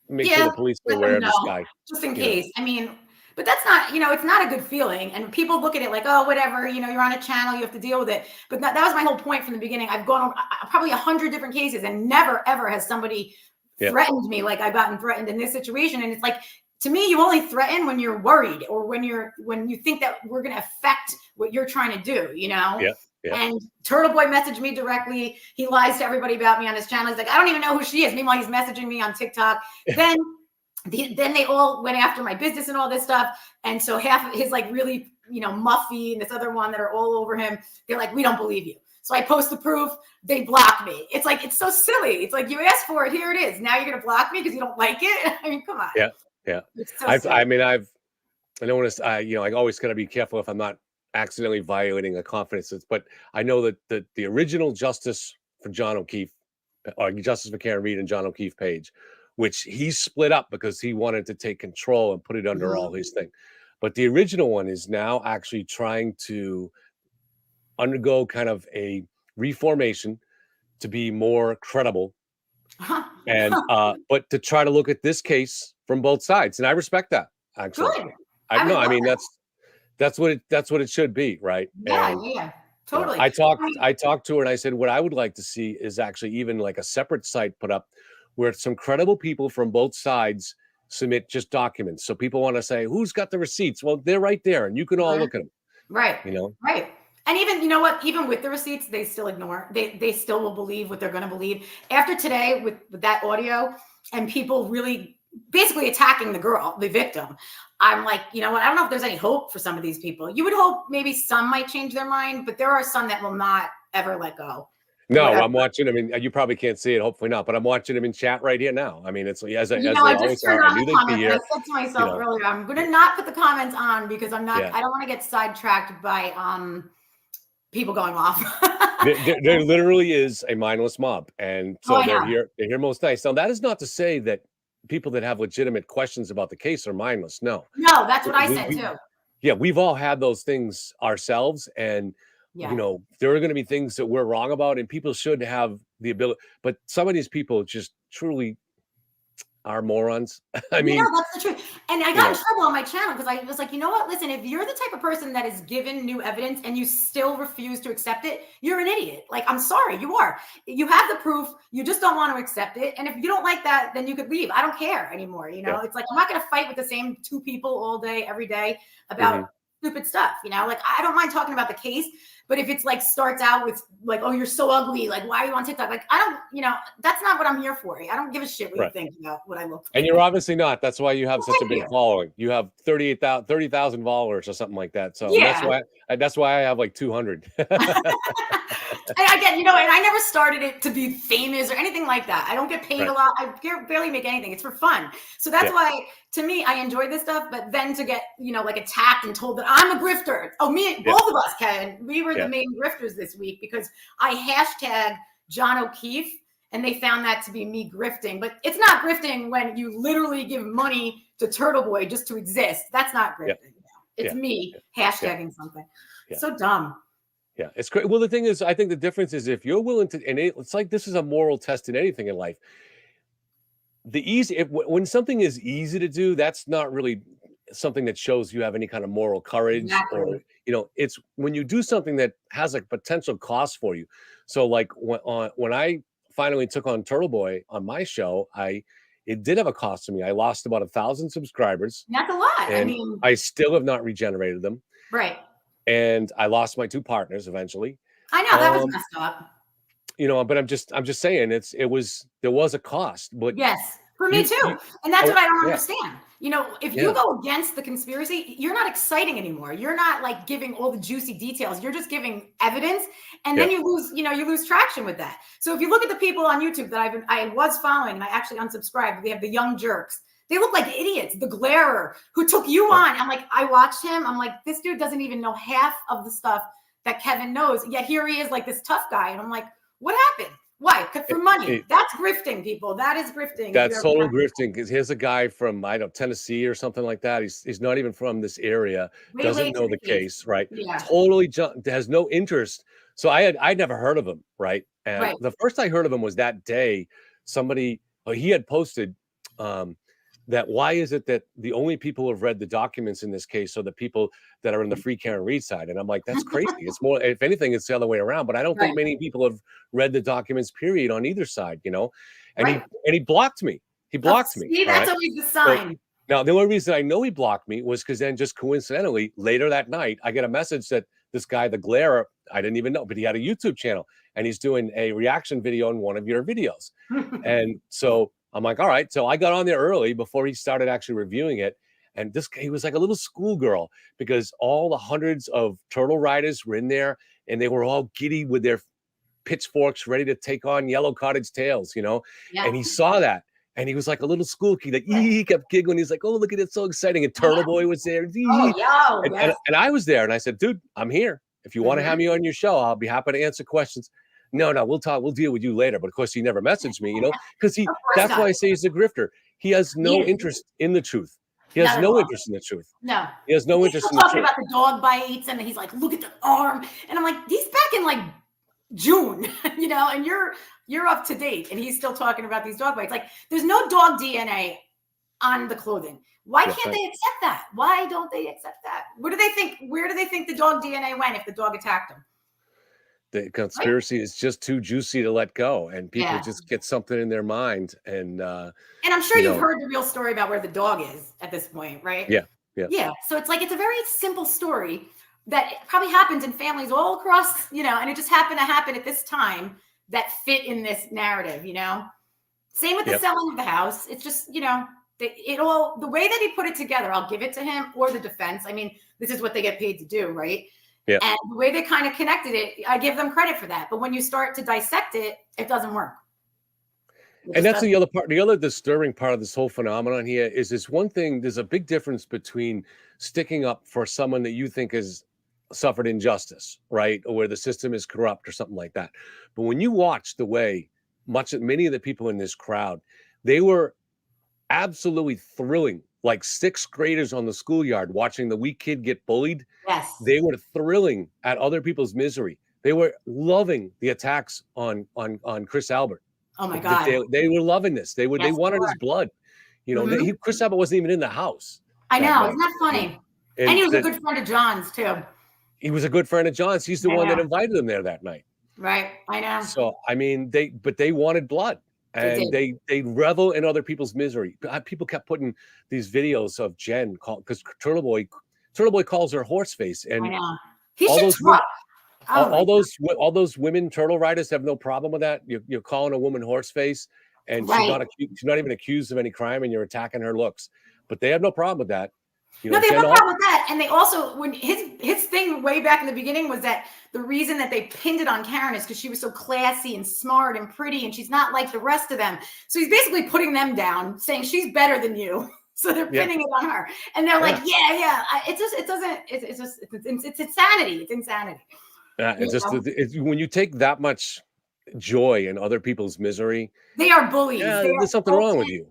make sure the police are aware of this guy. Just in case. I mean, but that's not, you know, it's not a good feeling. And people look at it like, oh, whatever, you know, you're on a channel, you have to deal with it. But that was my whole point from the beginning. I've gone on probably 100 different cases and never, ever has somebody threatened me like I've gotten threatened in this situation. And it's like, to me, you only threaten when you're worried or when you think that we're going to affect what you're trying to do, you know? And Turtle Boy messaged me directly. He lies to everybody about me on his channel. He's like, I don't even know who she is. Meanwhile, he's messaging me on TikTok. Then they all went after my business and all this stuff. And so half of his like really, you know, Muffy and this other one that are all over him, they're like, we don't believe you. So I post the proof, they block me. It's like, it's so silly. It's like, you asked for it, here it is. Now you're going to block me because you don't like it? I mean, come on. Yeah. Yeah. It's so I silly. mean, I don't want to, I always got to be careful if I'm not accidentally violating a confidence. But I know that the original Justice for John O'Keefe, or Justice for Karen Reed and John O'Keefe page, which he split up because he wanted to take control and put it under all his thing. But the original one is now actually trying to undergo kind of a reformation to be more credible, and but to try to look at this case from both sides, and I respect that. Actually, Good. I would no, I love mean that. that's what it should be, right? Yeah, And yeah, totally. I talked to her and I said, what I would like to see is actually even like a separate site put up where some credible people from both sides submit just documents. So people want to say, who's got the receipts? Well, they're right there and you can all look at them. Right. You know? Right. And even, you know what, even with the receipts, they still ignore. They still will believe what they're going to believe. After today, with that audio and people really basically attacking the girl, the victim, I'm like, you know what, I don't know if there's any hope for some of these people. You would hope maybe some might change their mind, but there are some that will not ever let go. No, Whatever. I'm watching. I mean, you probably can't see it, hopefully not, but I'm watching them in chat right here now. I mean, it's as You they know, I just always turned are. I on knew the they'd be comments and I here. said to myself You know. earlier, I'm going to not put the comments on because I'm not, Yeah. I don't want to get sidetracked by people going off. There literally is a mindless mob, and so I they're know. here. They're here most nights. Now, that is not to say that people that have legitimate questions about the case are mindless. No, No, that's what I We- said we- too. yeah, we've all had those things ourselves, and Yeah. you know there are going to be things that we're wrong about, and people should have the ability. But some of these people just truly are morons. I You mean, know, that's the truth. And I you got in know. trouble on my channel because I was like, you know what? Listen, if you're the type of person that is given new evidence and you still refuse to accept it, you're an idiot. Like, I'm sorry, you are. You have the proof. You just don't want to accept it. And if you don't like that, then you could leave. I don't care anymore. You know, Yeah. it's like, I'm not going to fight with the same two people all day, every day about stupid stuff. You know, like, I don't mind talking about the case, but if it's like starts out with like, oh, you're so ugly, like, why are you on TikTok? Like, I don't, you know, that's not what I'm here for. I don't give a shit what you Right. think about what I look like. And you're obviously not. That's why you have such a Thank big you. following. You have 30,000 followers or something like that. So Yeah. that's why I have like 200. And again, you know, and I never started it to be famous or anything like that. I don't get paid Right. a lot. I barely make anything. It's for fun. So that's Yeah. why, to me, I enjoy this stuff. But then to get, you know, like attacked and told that I'm a grifter. Oh, both of us, Kevin. We were Yeah. the main grifters this week because I hashtag John O'Keefe and they found that to be me grifting. But it's not grifting when you literally give money to Turtle Boy just to exist. That's not grifting. It's Yeah. me hashtagging something. Yeah. So dumb. Yeah, it's great. Well, the thing is, I think the difference is if you're willing to, and it's like this is a moral test in anything in life. When something is easy to do, that's not really something that shows you have any kind of moral courage, or Exactly. you know, it's when you do something that has a potential cost for you. So, like when I finally took on Turtle Boy on my show, it did have a cost to me. I lost about 1,000 subscribers, That's a lot. I and mean, I still have not regenerated them. right. And I lost my 2 partners eventually. I know that was messed up. You know, but I'm just saying there was a cost, but Yes, for me too. And that's oh, what I don't yeah. understand. You know, if Yeah. you go against the conspiracy, you're not exciting anymore. You're not like giving all the juicy details. You're just giving evidence, and then Yeah. you lose traction with that. So if you look at the people on YouTube that I was following, and I actually unsubscribed. They have the young jerks. They look like idiots. The Glairer who took you on. I'm like, I watched him. I'm like, this dude doesn't even know half of the stuff that Kevin knows. Yet here he is, like this tough guy. And I'm like, what happened? Why? For money. That's grifting, people. That is grifting. That's total grifting, because here's a guy from, I don't know, Tennessee or something like that. He's not even from this area, Way doesn't late to know the the case, right? Yeah. Totally has no interest. So I'd never heard of him, right? And Right. the first I heard of him was that day he had posted that why is it that the only people who have read the documents in this case are the people that are in the free Karen Reed side? And I'm like, that's crazy. It's more, if anything, it's the other way around. But I don't think Right. many people have read the documents, period, on either side, you know? And Right. he blocked me. He blocked me. See, all that's right? always the So, sign. now, the only reason I know he blocked me was because then just coincidentally, later that night, I get a message that this guy, the Glairer, I didn't even know, but he had a YouTube channel and he's doing a reaction video on one of your videos. And so I'm like, all right. So I got on there early before he started actually reviewing it. And he was like a little schoolgirl because all the hundreds of turtle riders were in there and they were all giddy with their pitchforks ready to take on Yellow Cottage Tales, you know, and he saw that. And he was like a little school kid, like he kept giggling. He's like, "Oh, look at it, so exciting!" And Turtle Boy was there. And I was there, and I said, "Dude, I'm here. If you want to have me on your show, I'll be happy to answer questions." No, we'll talk. We'll deal with you later. But of course, he never messaged me, you know, because that's why I say he's a grifter. He has no interest in the truth. He has no interest in the truth. No. He has no He's interest still in the talking truth. about the dog bites, and he's like, "Look at the arm," and I'm like, "He's back in like June," you know, and you're up to date, and he's still talking about these dog bites. Like, there's no dog DNA on the clothing. Why can't they accept that? Why don't they accept that? What do they think? Where do they think the dog DNA went if the dog attacked him? The conspiracy is just too juicy to let go, and people just get something in their mind. And I'm sure you've heard the real story about where the dog is at this point, right? Yeah. So it's like, it's a very simple story that probably happens in families all across, you know, and it just happened to happen at this time that fit in this narrative, you know. Same with the selling of the house. It's just, you know, the way that he put it together, I'll give it to him, or the defense. I mean, this is what they get paid to do, right? Yeah. And the way they kind of connected it, I give them credit for that. But when you start to dissect it, it doesn't work. And that's the other part. The other disturbing part of this whole phenomenon here is this one thing. There's a big difference between sticking up for someone that you think has suffered injustice, right? Or where the system is corrupt or something like that. But when you watch the way many of the people in this crowd, they were absolutely thrilling, like sixth graders on the schoolyard watching the weak kid get bullied. Yes. They were thrilling at other people's misery. They were loving the attacks on Chris Albert. Oh my God. They were loving this. They wanted his blood. You know, Chris Albert wasn't even in the house. I know. Isn't that funny? And he was a good friend of John's too. He was a good friend of John's. He's the one that invited him there that night. Right. I know. So, I mean, they wanted blood. And they revel in other people's misery. People kept putting these videos of Jen, because Turtle Boy calls her horseface, and I know. He should drop. All those women turtle riders have no problem with that. You're calling a woman horseface, and she's not even accused of any crime, and you're attacking her looks. But they have no problem with that. You know, no, they have no problem with that. And they also, when his thing way back in the beginning was that the reason that they pinned it on Karen is because she was so classy and smart and pretty, and she's not like the rest of them. So he's basically putting them down, saying she's better than you. So they're pinning it on her, and they're like, it's insanity. It's insanity. When you take that much joy in other people's misery, they are bullies. There's something wrong with you.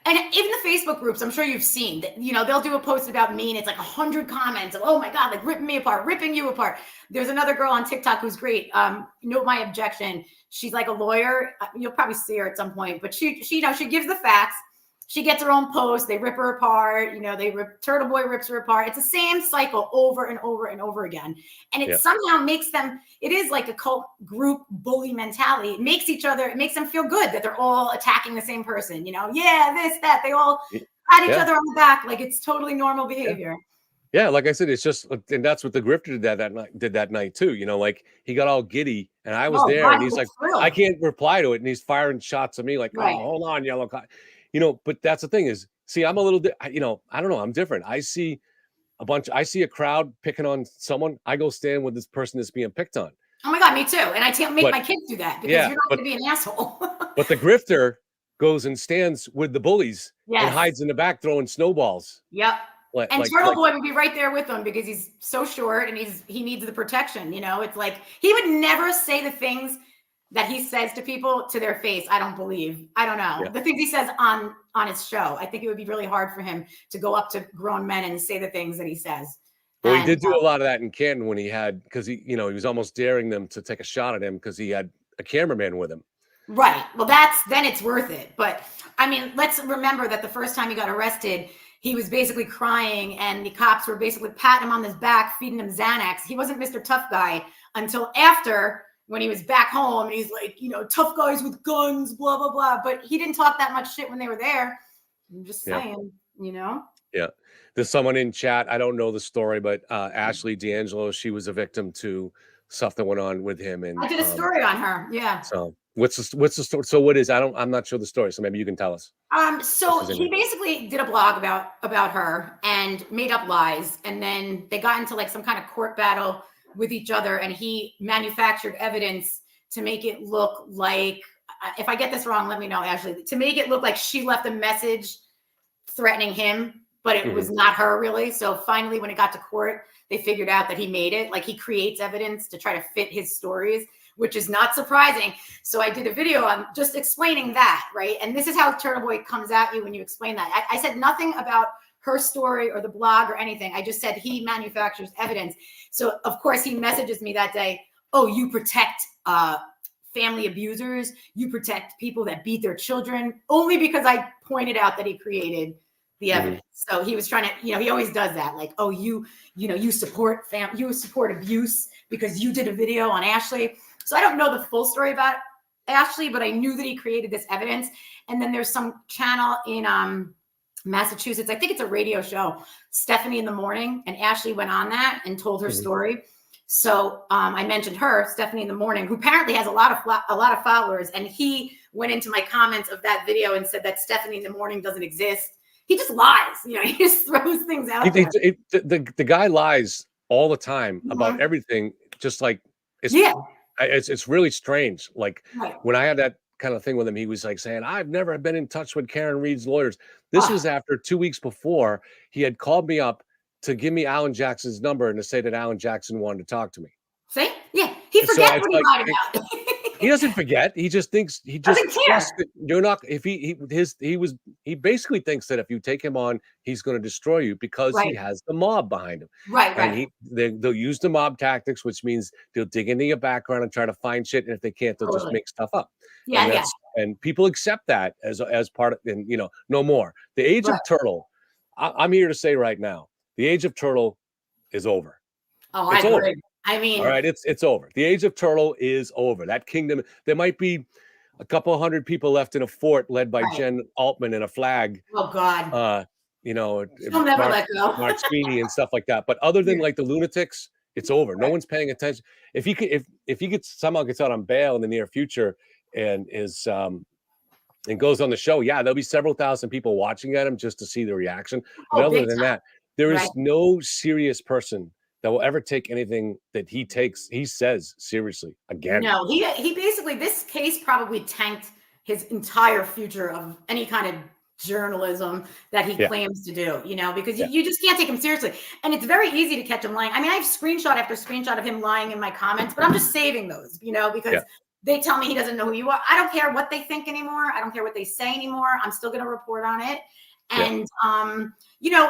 And even the Facebook groups, I'm sure you've seen that, you know, they'll do a post about me and it's like 100 comments of, oh my God, like ripping me apart, ripping you apart. There's another girl on TikTok who's great. Note my objection. She's like a lawyer. You'll probably see her at some point, but she gives the facts. She gets her own post. They rip her apart. You know, Turtle Boy rips her apart. It's the same cycle over and over and over again. And it somehow makes them, it is like a cult group bully mentality. It makes them feel good that they're all attacking the same person. You know, this, that. They all pat each other on the back like it's totally normal behavior. Yeah, like I said, it's just, and that's what the grifter did that night too. You know, like he got all giddy, and I was there, and he's like, I can't reply to it, and he's firing shots at me like, oh, hold on, Yellow Cottage. You know, but that's the thing is, see, I'm a little, you know, I don't know, I'm different. I see a crowd picking on someone. I go stand with this person that's being picked on. Oh my God, me too. And I can't make my kids do that because you're not going to be an asshole. But the grifter goes and stands with the bullies and hides in the back throwing snowballs. Yep. And Turtle Boy would be right there with him because he's so short and he needs the protection. You know, it's like he would never say the things that he says to people to their face. I don't believe. I don't know. The things he says on his show. I think it would be really hard for him to go up to grown men and say the things that he says. Well, he did do a lot of that in Canton when because he was almost daring them to take a shot at him because he had a cameraman with him. Right. Well, then it's worth it. But I mean, let's remember that the first time he got arrested, he was basically crying and the cops were basically patting him on his back, feeding him Xanax. He wasn't Mr. Tough Guy until after, when he was back home, and he's like, you know, tough guys with guns, blah, blah, blah. But he didn't talk that much shit when they were there. I'm just saying, you know? Yeah. There's someone in chat. I don't know the story, but Ashley D'Angelo, she was a victim to stuff that went on with him. And I did a story on her. Yeah. So what's the story? So what is, I'm not sure the story. So maybe you can tell us. So he basically did a blog about her and made up lies. And then they got into like some kind of court battle with each other, and he manufactured evidence to make it look like, if I get this wrong, let me know, Ashley, to make it look like she left a message threatening him, but it was not her really. So finally, when it got to court, they figured out that he made it. Like, he creates evidence to try to fit his stories, which is not surprising. So I did a video on just explaining that, right? And this is how Turtle Boy comes at you when you explain that. I said nothing about her story or the blog or anything. I just said he manufactures evidence. So of course he messages me that day, oh, you protect family abusers, you protect people that beat their children, only because I pointed out that he created the evidence. So he was trying to, he always does that. Like, oh, you support you support abuse because you did a video on Ashley. So I don't know the full story about Ashley, but I knew that he created this evidence. And then there's some channel in Massachusetts, I think it's a radio show, Stephanie in the Morning, and Ashley went on that and told her story. So I mentioned her, Stephanie in the Morning, who apparently has a lot of followers, and he went into my comments of that video and said that Stephanie in the Morning doesn't exist. He just lies, he just throws things out there. The guy lies all the time about everything, just like it's really strange. Like when I had that kind of thing with him, he was like saying, I've never been in touch with Karen Reed's lawyers. This was after 2 weeks before he had called me up to give me Alan Jackson's number and to say that Alan Jackson wanted to talk to me. See? Yeah, he forgets what he lied about. He doesn't forget. He just thinks he just trusts that you're not. If he basically thinks that if you take him on, he's going to destroy you because he has the mob behind him. And they'll use the mob tactics, which means they'll dig into your background and try to find shit. And if they can't, they'll just make stuff up. And people accept that as part of, and no more. The age of Turtle. I'm here to say right now, the age of Turtle is over. Oh, I agree. I mean, all right, it's over. The age of Turtle is over. That kingdom, there might be a couple hundred people left in a fort led by Jen Altman and a flag. Oh God. She'll never let go. Mark Sweeney and stuff like that. But other than like the lunatics, it's over. No one's paying attention. If he somehow gets out on bail in the near future and is and goes on the show, there'll be several thousand people watching at him just to see the reaction. But other than that, there is no serious person that will ever take anything that he says seriously again. No, he basically, this case probably tanked his entire future of any kind of journalism that he claims to do, because you just can't take him seriously. And it's very easy to catch him lying. I mean, I have screenshot after screenshot of him lying in my comments, but I'm just saving those, because they tell me he doesn't know who you are. I don't care what they think anymore. I don't care what they say anymore. I'm still going to report on it. And,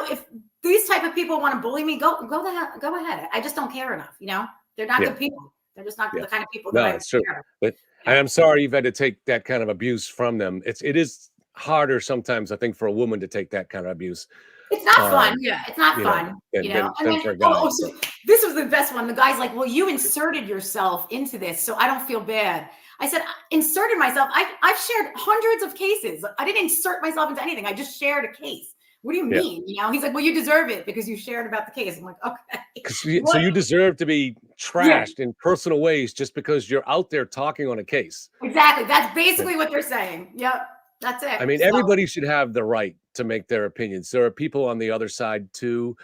if these type of people want to bully me, go ahead. I just don't care enough. They're not good people. They're just not the kind of people that it's true. But I'm sorry you've had to take that kind of abuse from them. It is harder sometimes, I think, for a woman to take that kind of abuse. It's not fun. Yeah, it's not fun. So this was the best one. The guy's like, well, you inserted yourself into this, so I don't feel bad. I said, inserted myself. I've shared hundreds of cases. I didn't insert myself into anything. I just shared a case. What do you mean? He's like, well, you deserve it because you shared about the case. I'm like, okay. So you deserve to be trashed in personal ways just because you're out there talking on a case. Exactly. That's basically what they're saying. Yep. That's it. I mean, everybody should have the right to make their opinions. There are people on the other side too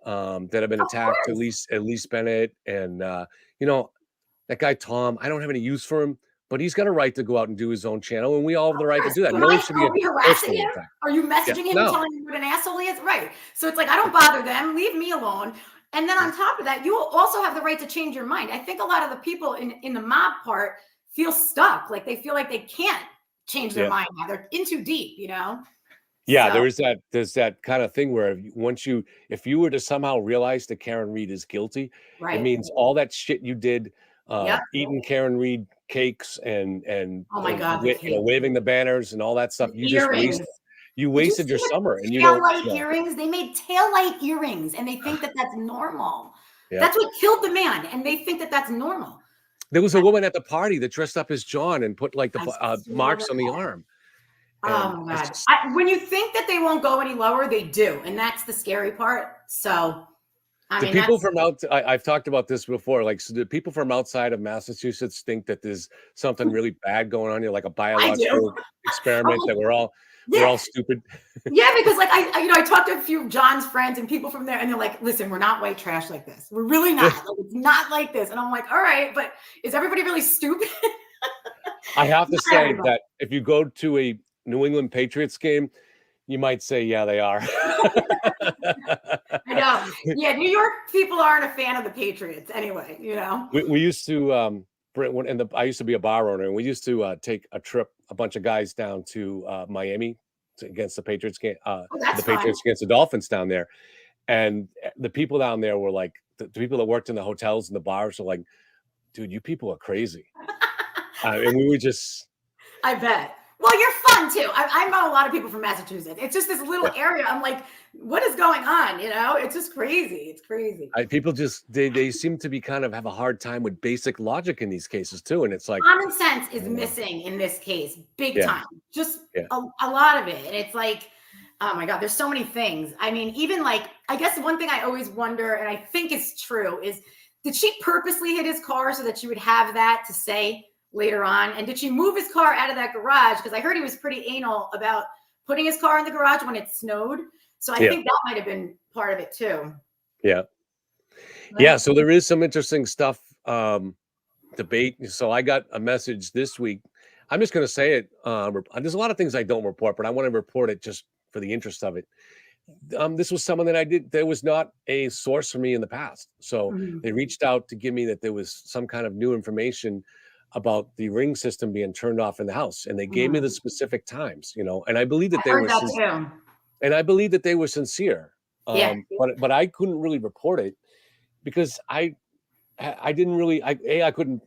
that have been attacked. At least Bennett and that guy Tom. I don't have any use for him, but he's got a right to go out and do his own channel, and we all have the right to do that. No one should be harassing him. Are you messaging him, telling him what an asshole he is? Right. So it's like, I don't bother them. Leave me alone. And then on top of that, you also have the right to change your mind. I think a lot of the people in the mob part feel stuck. Like they feel like they can't change their mind now. They're in too deep, Yeah, so. There's that kind of thing where if you were to somehow realize that Karen Reed is guilty, it means all that shit you did, eating Karen Reed cakes and oh my God, waving the banners and all that stuff. You wasted your summer. And earrings. They made taillight earrings, and they think that that's normal. That's what killed the man, and they think that that's normal. There was a woman at the party that dressed up as John and put like the marks on the arm. Oh my God. When you think that they won't go any lower, they do. And that's the scary part. So, people from I've talked about this before. Like, so the people from outside of Massachusetts think that there's something really bad going on here, like a biological experiment that we're all stupid. Because like I talked to a few of John's friends and people from there, and they're like, listen, we're not white trash like this. We're really not. Like, it's not like this. And I'm like, all right, but is everybody really stupid? I have to Not say everybody. that if you go to a New England Patriots game, you might say, yeah, they are. I know. Yeah, New York people aren't a fan of the Patriots anyway, you know. We used to I used to be a bar owner, and we used to take a trip, a bunch of guys down to Miami against the Patriots game, that's the Patriots fun. against the Dolphins down there, and the people down there were like, the people that worked in the hotels and the bars were like, dude, you people are crazy. And we were just, I bet. Well, you're fun too. I know a lot of people from Massachusetts. It's just this little area. I'm like, what is going on? You know, it's just crazy. It's crazy. people just they seem to be kind of have a hard time with basic logic in these cases too, and it's like Common sense is missing in this case, big Yeah. time. Just Yeah. a lot of it. And it's like, oh my God, there's so many things. I mean, even like, I guess one thing I always wonder, and I think is true, is did she purposely hit his car so that she would have that to say later on? And did she move his car out of that garage? Because I heard he was pretty anal about putting his car in the garage when it snowed. So I Yeah. think that might have been part of it too. Yeah. Yeah. So there is some interesting stuff, debate. So I got a message this week. I'm just going to say it. There's a lot of things I don't report, but I want to report it just for the interest of it. This was someone that I did. There was not a source for me in the past. So Mhm. they reached out to give me that there was some kind of new information about the ring system being turned off in the house. And they gave me the specific times, and I believe that I they heard were, that too. and I believe that they were sincere. Yeah. But I couldn't really report it because I didn't really, I couldn't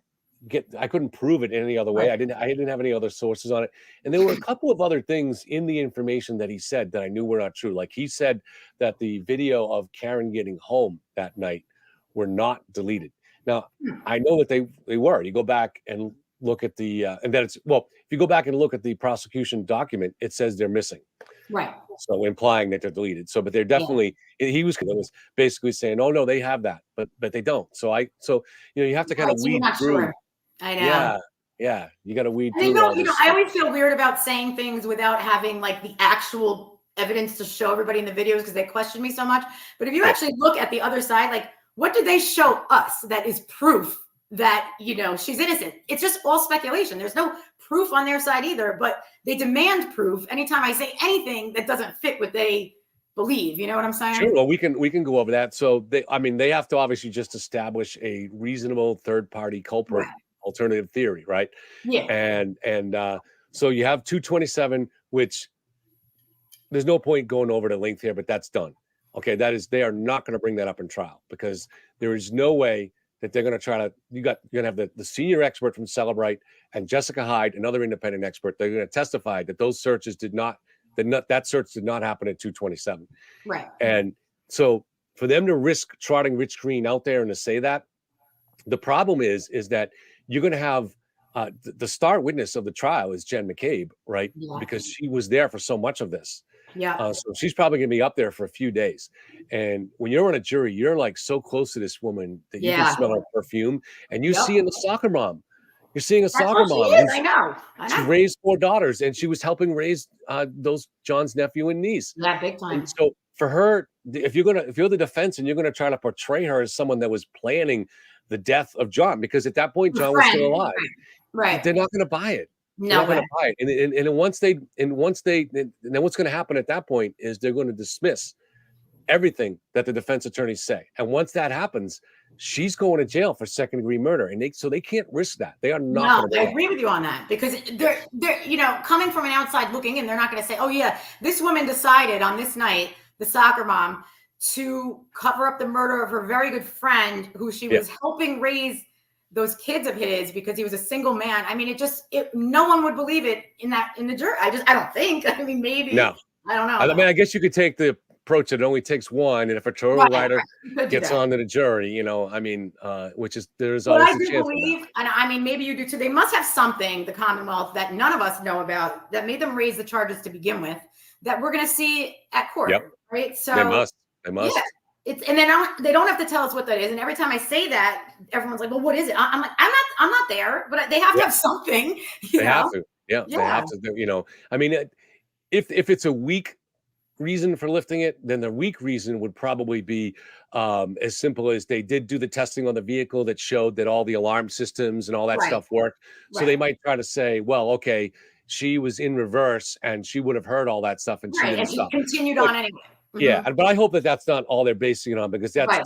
prove it in any other way. Right. I didn't have any other sources on it. And there were a couple of other things in the information that he said that I knew were not true. Like he said that the video of Karen getting home that night were not deleted. Now, I know that they were. You go back and look at the and then if you go back and look at the prosecution document, it says they're missing. Right. So implying that they're deleted. So, but they're definitely, he was basically saying, oh no, they have that, but they don't. So you have to kind of Right, so you're weed not through. sure. I know. Yeah. You got to weed And they through all don't, this. I always feel weird about saying things without having like the actual evidence to show everybody in the videos because they question me so much. But if you actually look at the other side, like what did they show us that is proof that, she's innocent? It's just all speculation. There's no proof on their side either, but they demand proof anytime I say anything that doesn't fit what they believe. You know what I'm saying? Sure. Well, we can go over that. So they have to obviously just establish a reasonable third party culprit alternative theory, right? Yeah. And so you have 227, which there's no point going over the length here, but that's done. Okay, they are not going to bring that up in trial because there is no way that they're going to try to. You're going to have the senior expert from Celebrite and Jessica Hyde, another independent expert. They're going to testify that those searches that search did not happen at 227. Right. And so for them to risk trotting Rich Green out there and to say that, the problem is that you're going to have the star witness of the trial is Jen McCabe, right? Yeah. Because she was there for so much of this. Yeah. So she's probably going to be up there for a few days. And when you're on a jury, you're like so close to this woman that you can smell her perfume. And you see in the soccer mom. You're seeing a soccer mom. She is. I know. She raised 4 daughters, and she was helping raise those John's nephew and niece. Yeah, big time. And so for her, if you're the defense and you're going to try to portray her as someone that was planning the death of John, because at that point John was still alive, right? They're not going to buy it. No way. Going to buy it. And then what's going to happen at that point is they're going to dismiss everything that the defense attorneys say. And once that happens, she's going to jail for second-degree murder. And they can't risk that. They are not. No, I agree with you on that because they're coming from an outside looking in, they're not going to say, oh yeah, this woman decided on this night, the soccer mom, to cover up the murder of her very good friend who she was helping raise those kids of his because he was a single man. I mean, no one would believe it in the jury. I don't think. I mean, maybe. No. I don't know. I mean, I guess you could take the approach that it only takes one, and if a trial writer gets onto the jury, I mean, there's always a chance. And I mean, maybe you do too. They must have something, the Commonwealth, that none of us know about that made them raise the charges to begin with that we're going to see at court, right? So they must. Yeah. And they don't have to tell us what that is. And every time I say that, everyone's like, "Well, what is it?" I'm like, "I'm not there," but they have to have something. They have to. Yeah, they have to. I mean, if it's a weak reason for lifting it, then the weak reason would probably be as simple as they did do the testing on the vehicle that showed that all the alarm systems and all that Right. stuff worked. So Right. they might try to say, well, okay, she was in reverse and she would have heard all that stuff and she Right. didn't And she stop. continued But on anyway. yeah, Mhm. but I hope that that's not all they're basing it on, because that's, Right.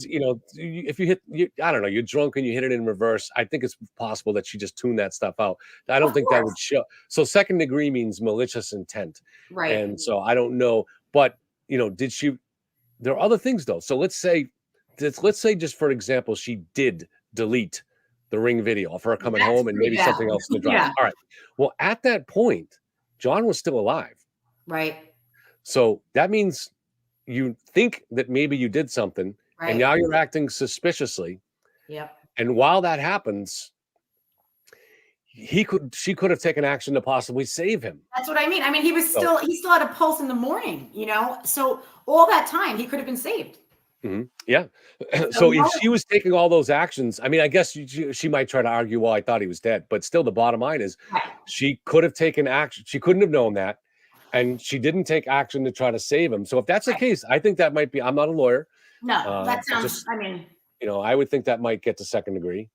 if you hit, I don't know, you're drunk and you hit it in reverse. I think it's possible that she just tuned that stuff out. I don't Of think that course. would show. So second degree means malicious intent. Right. And so I don't know, but did she, there are other things though. So let's say just for example, she did delete the Ring video of her coming That's home and pretty maybe bad. something else in the driveway. Yeah. All right. Well, at that point, John was still alive. Right. So that means you think that maybe you did something, Right. and now you're acting suspiciously. Yep. And while that happens, she could have taken action to possibly save him. That's what I mean. I mean, he So- still had a pulse in the morning, So all that time he could have been saved. Yeah. So if she was taking all those actions, I mean, I guess she might try to argue, well, I thought he was dead, but still the bottom line is she could have taken action. She couldn't have known that. And she didn't take action to try to save him. So if that's the case, I think that might be, I'm not a lawyer. No, that sounds, I would think that might get to second degree.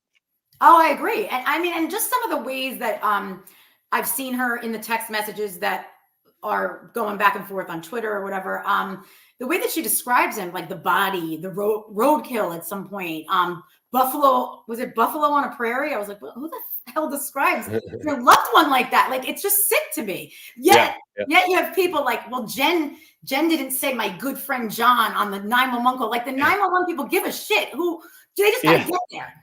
Oh, I agree. And I mean, and just some of the ways that I've seen her in the text messages that are going back and forth on Twitter or whatever. The way that she describes him, like the body, the roadkill at some point. Buffalo, was it Buffalo on a Prairie? I was like, well, who the hell describes your loved one like that? Like, it's just sick to me. Yet you have people like, well, Jen didn't say my good friend John on the 911 call. Like the 911 people give a shit. Who they just gotta get there?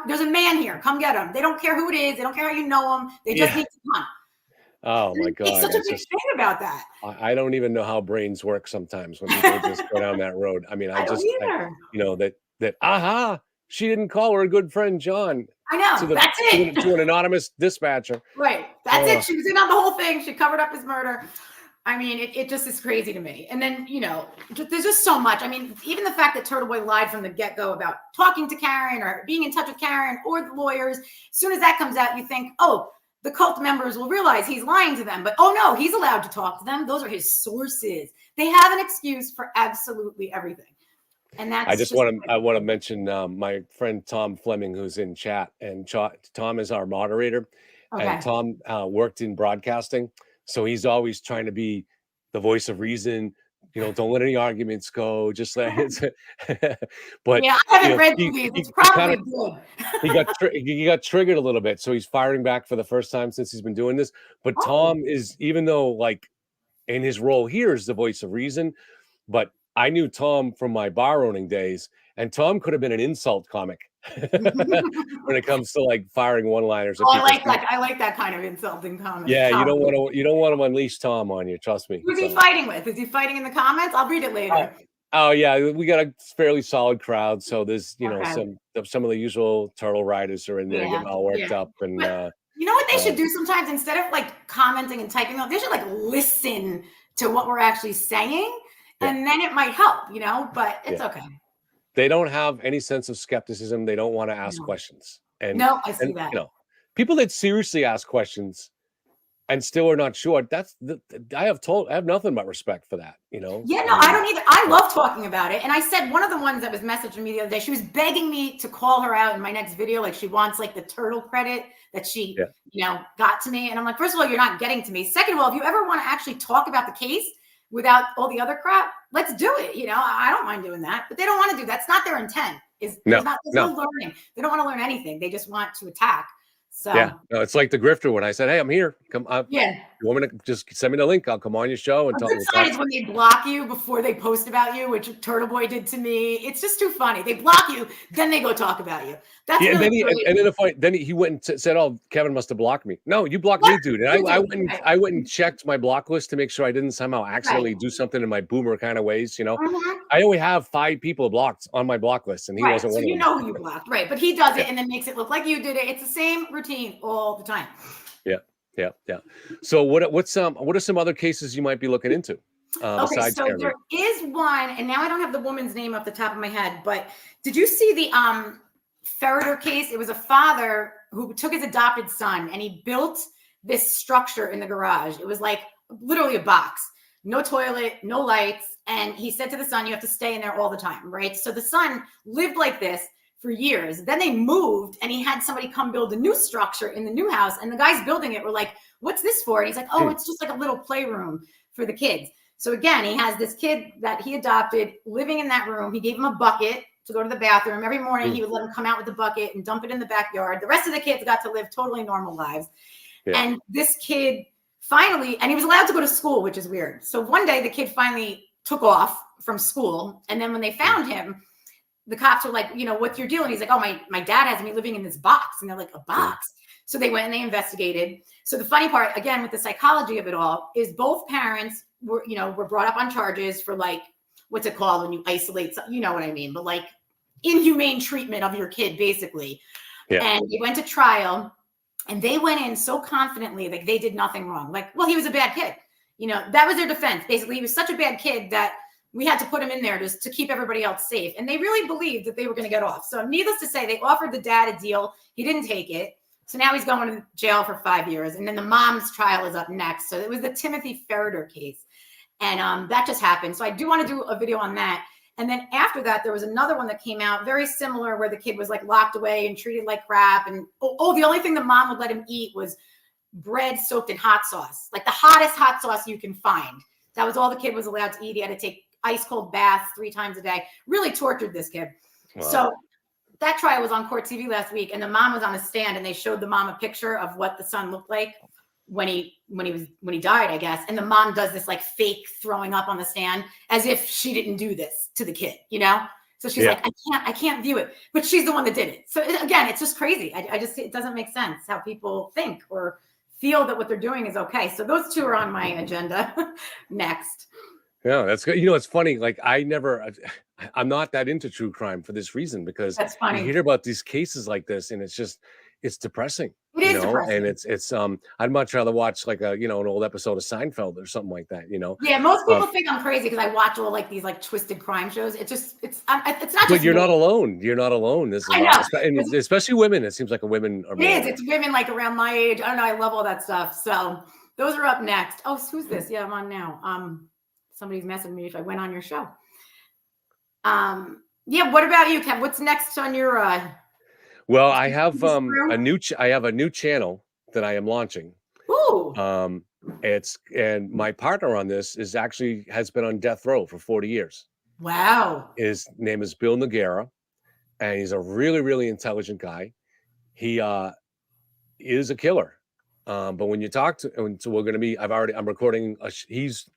There's a man here. Come get him. They don't care who it is. They don't care how you know him. They just need to come. Oh my God. It's such a big thing about that. I don't even know how brains work sometimes when people just go down that road. I mean, she didn't call her a good friend John. I know. That's it. To an anonymous dispatcher. Right. That's it. She was in on the whole thing. She covered up his murder. I mean, it just is crazy to me. And then, there's just so much. I mean, even the fact that Turtle Boy lied from the get-go about talking to Karen or being in touch with Karen or the lawyers. As soon as that comes out, you think, oh, the cult members will realize he's lying to them. But oh no, he's allowed to talk to them. Those are his sources. They have an excuse for absolutely everything. And that's I want to mention my friend Tom Fleming, who's in chat, and Tom is our moderator. Okay. And Tom worked in broadcasting, so he's always trying to be the voice of reason. Don't let any arguments go. Just let it. But yeah, I haven't read these. It's probably good. he got triggered a little bit, so he's firing back for the first time since he's been doing this. But Tom is, even though like in his role here is the voice of reason, but I knew Tom from my bar owning days, and Tom could have been an insult comic when it comes to like firing one-liners. I like that kind of insulting comment. Yeah, you don't want to unleash Tom on you. Trust me. Who's he fighting with? Is he fighting in the comments? I'll read it later. Oh yeah, we got a fairly solid crowd, so there's some of the usual turtle riders are in there getting all worked up, and you know what they should do sometimes, instead of like commenting and typing out, they should like listen to what we're actually saying. And then it might help, but it's okay. They don't have any sense of skepticism. They don't want to ask questions. And I see that. People that seriously ask questions and still are not sure, I have nothing but respect for that, Yeah, no, I don't either. I love talking about it. And I said, one of the ones that was messaging me the other day, she was begging me to call her out in my next video. Like she wants like the turtle credit that she, got to me. And I'm like, first of all, you're not getting to me. Second of all, if you ever want to actually talk about the case without all the other crap, let's do it. I don't mind doing that, but they don't want to do that. That's not their intent. There's no learning. They don't want to learn anything. They just want to attack. So it's like the grifter when I said, hey, I'm here. Come up. Yeah. You want me to just send me the link? I'll come on your show and a good sign is when they block you before they post about you, which Turtle Boy did to me. It's just too funny. They block you, then they go talk about you. That's then he went and said, "Oh, Kevin must have blocked me." No, you blocked me, dude. And I went and checked my block list to make sure I didn't somehow accidentally do something in my boomer kind of ways. I only have 5 people blocked on my block list, and he wasn't one of them. You know who you blocked, right? But he does it and then makes it look like you did it. It's the same routine all the time. Yeah. So what are some other cases you might be looking into? Okay, so there is one, and now I don't have the woman's name off the top of my head, but did you see the Ferreter case? It was a father who took his adopted son and he built this structure in the garage. It was like literally a box. no toilet, no lights. And he said to the son, you have to stay in there all the time, right? So the son lived like this for years. Then they moved and he had somebody come build a new structure in the new house. And the guys building it were like, what's this for? And he's like, oh, it's just like a little playroom for the kids. So again, he has this kid that he adopted living in that room. He gave him a bucket to go to the bathroom. Every morning he would let him come out with the bucket and dump it in the backyard. The rest of the kids got to live totally normal lives. Yeah. And this kid finally, and he was allowed to go to school, which is weird. So one day the kid finally took off from school. And then when they found him, the cops were like, you know, what's your deal? And he's like, oh, my dad has me living in this box. And they're like, a box? So they went and they investigated. So the funny part, again, with the psychology of it all, is both parents were brought up on charges for, like, what's it called when you isolate, you know what I mean, but like inhumane treatment of your kid, basically. Yeah. And they went to trial and they went in so confidently, like they did nothing wrong. Like, well, he was a bad kid. You know, that was their defense. Basically, he was such a bad kid that we had to put him in there just to keep everybody else safe. And they really believed that they were going to get off. So needless to say, they offered the dad a deal. He didn't take it. So now he's going to jail for 5 years. And then the mom's trial is up next. So it was the Timothy Ferriter case. And that just happened. So I do want to do a video on that. And then after that, there was another one that came out very similar where the kid was like locked away and treated like crap. And the only thing the mom would let him eat was bread soaked in hot sauce, like the hottest hot sauce you can find. That was all the kid was allowed to eat. He had to take ice cold baths 3 times a day. Really tortured this kid. Wow. So that trial was on Court TV last week, and the mom was on a stand, and they showed the mom a picture of what the son looked like when he died, I guess. And the mom does this like fake throwing up on the stand as if she didn't do this to the kid, you know? So she's like, I can't view it, but she's the one that did it. So again, it's just crazy. It doesn't make sense how people think or feel that what they're doing is okay. So those 2 are on my agenda next. Yeah, that's good. You know, it's funny. Like I'm not that into true crime for this reason, because that's funny. You hear about these cases like this and it's depressing. It is depressing. And it's I'd much rather watch like an old episode of Seinfeld or something like that, you know? Yeah, most people think I'm crazy because I watch all like these like twisted crime shows. It's not just. But you're not alone. You're not alone. This is I know. And especially women. It seems like women are. It is. It's women like around my age. I don't know. I love all that stuff. So those are up next. Oh, who's this? Yeah, I'm on now. Somebody's messaging me if I went on your show. Yeah. What about you, Kev? What's next on your? Well, I have a new channel that I am launching. Ooh. And my partner on this has been on death row for 40 years. Wow. His name is Bill Noguera, and he's a really, really intelligent guy. He is a killer. But when you talk to him, so I'm recording. He's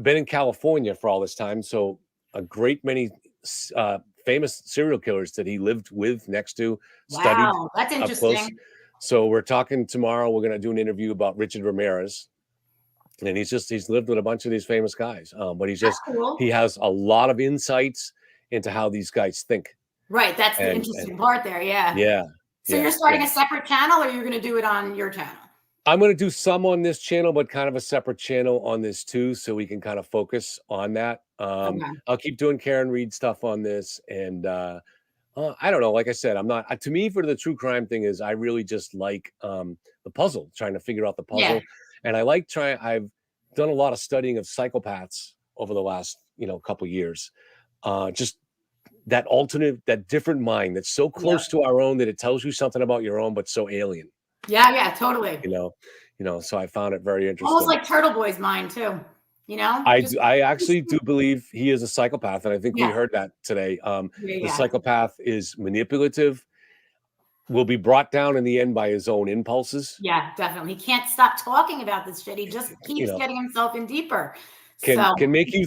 been in California for all this time, so a great many famous serial killers that he lived with, next to, studied. Wow, that's interesting. Close. So we're talking tomorrow. We're going to do an interview about Richard Ramirez, and he's lived with a bunch of these famous guys. But cool. He has a lot of insights into how these guys think. Right, that's the interesting part there. Yeah. Yeah. So you're starting a separate channel, or you're going to do it on your channel? I'm going to do some on this channel, but kind of a separate channel on this too, so we can kind of focus on that. I'll keep doing Karen Reed stuff on this, and I don't know. Like I said, I'm not. To me, for the true crime thing is, I really just like the puzzle, trying to figure out the puzzle, and I like trying. I've done a lot of studying of psychopaths over the last couple years. Just that different mind that's so close to our own that it tells you something about your own, but so alien. Yeah, totally. So I found it very interesting. Almost like Turtle Boy's mind too. I actually do believe he is a psychopath, and I think we heard that today. The psychopath is manipulative, will be brought down in the end by his own impulses. Yeah, definitely. He can't stop talking about this shit. He just keeps getting himself in deeper. Can make you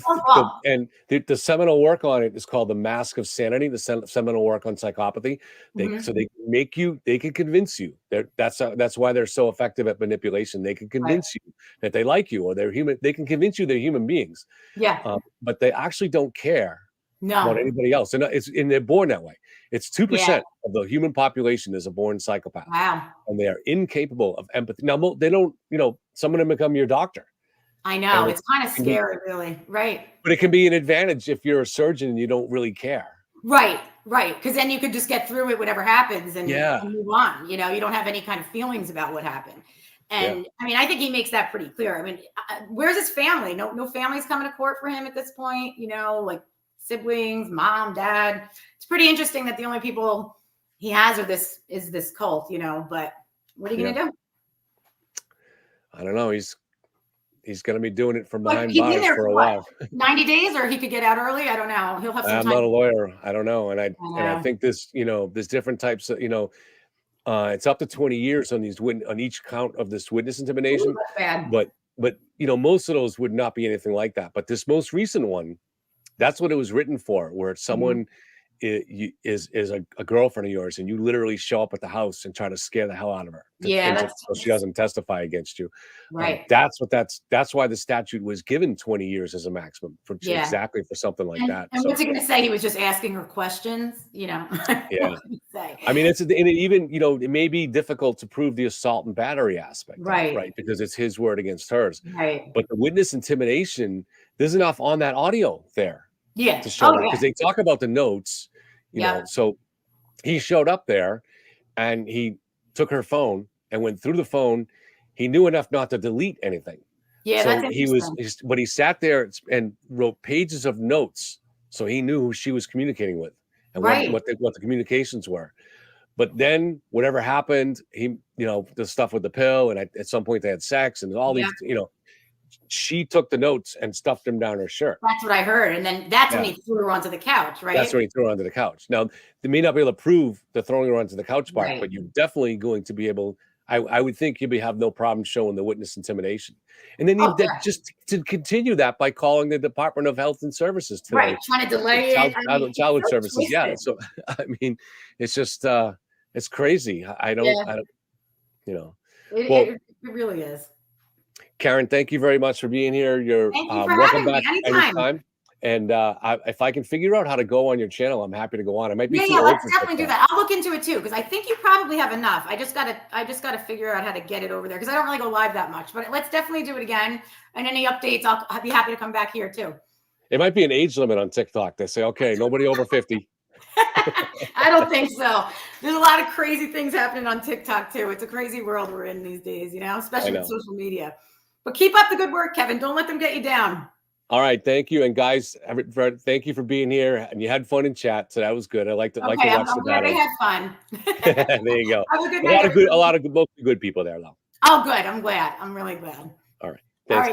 and the seminal work on it is called The Mask of Sanity, the seminal work on psychopathy. So they can convince you. That's why they're so effective at manipulation. They can convince you that they like you, or they're human. They can convince you they're human beings. Yeah. But they actually don't care about anybody else. And they're born that way. It's 2% of the human population is a born psychopath. Wow. And they are incapable of empathy. Now they don't, some of them become your doctor. I know. It's kind of scary, really. Right. But it can be an advantage if you're a surgeon and you don't really care. Right. Because then you could just get through it, whatever happens, and move on. You don't have any kind of feelings about what happened. And I mean, I think he makes that pretty clear. I mean, where's his family? No family's coming to court for him at this point. You know, like siblings, mom, dad. It's pretty interesting that the only people he has is this cult. You know, but what are you gonna do? I don't know. He's going to be doing it from Like, behind he's in bars there for a what, while. 90 days, or he could get out early. I don't know. He'll have some I'm time. not a lawyer. I don't know. And I know. think this, there's different types of, it's up to 20 years on on each count of this witness intimidation. Ooh, that's bad. But most of those would not be anything like that. But this most recent one, that's what it was written for, where it's someone is a girlfriend of yours, and you literally show up at the house and try to scare the hell out of her, so she doesn't testify against you. Right. That's why the statute was given 20 years as a maximum for exactly for something like that. And So, what's he going to say? He was just asking her questions, you know. yeah. I mean, and it even, it may be difficult to prove the assault and battery aspect, right? Because it's his word against hers. Right. But the witness intimidation, there's enough on that audio there. Yeah. To show because they talk about the notes, you know. So he showed up there and he took her phone and went through the phone. He knew enough not to delete anything. Yeah, so that's but he sat there and wrote pages of notes, so he knew who she was communicating with and what the communications were. But then whatever happened, the stuff with the pill, and at some point they had sex and all these, she took the notes and stuffed them down her shirt. That's what I heard. And then that's when he threw her onto the couch, right? That's when he threw her onto the couch. Now, they may not be able to prove the throwing her onto the couch part, but you're definitely going to be able, I would think you'd have no problem showing the witness intimidation. And then just to continue that by calling the Department of Health and Services today. Right, trying to delay it. Childhood Services, So, I mean, it's just, it's crazy. I don't, It really is. Karen, thank you very much for being here. You're welcome back anytime. And if I can figure out how to go on your channel, I'm happy to go on. I might be too old let's for definitely do that. I'll look into it too, because I think you probably have enough. I just gotta figure out how to get it over there, because I don't really go live that much. But let's definitely do it again. And any updates, I'll be happy to come back here too. It might be an age limit on TikTok. They say, okay, nobody over 50. I don't think so. There's a lot of crazy things happening on TikTok too. It's a crazy world we're in these days, especially with social media. But keep up the good work, Kevin. Don't let them get you down. All right, thank you, and guys, thank you for being here. And you had fun in chat, so that was good. I like to watch the glad they had fun. There you go. Have a good night. A lot of mostly good people there, though. Oh, good. I'm glad. I'm really glad.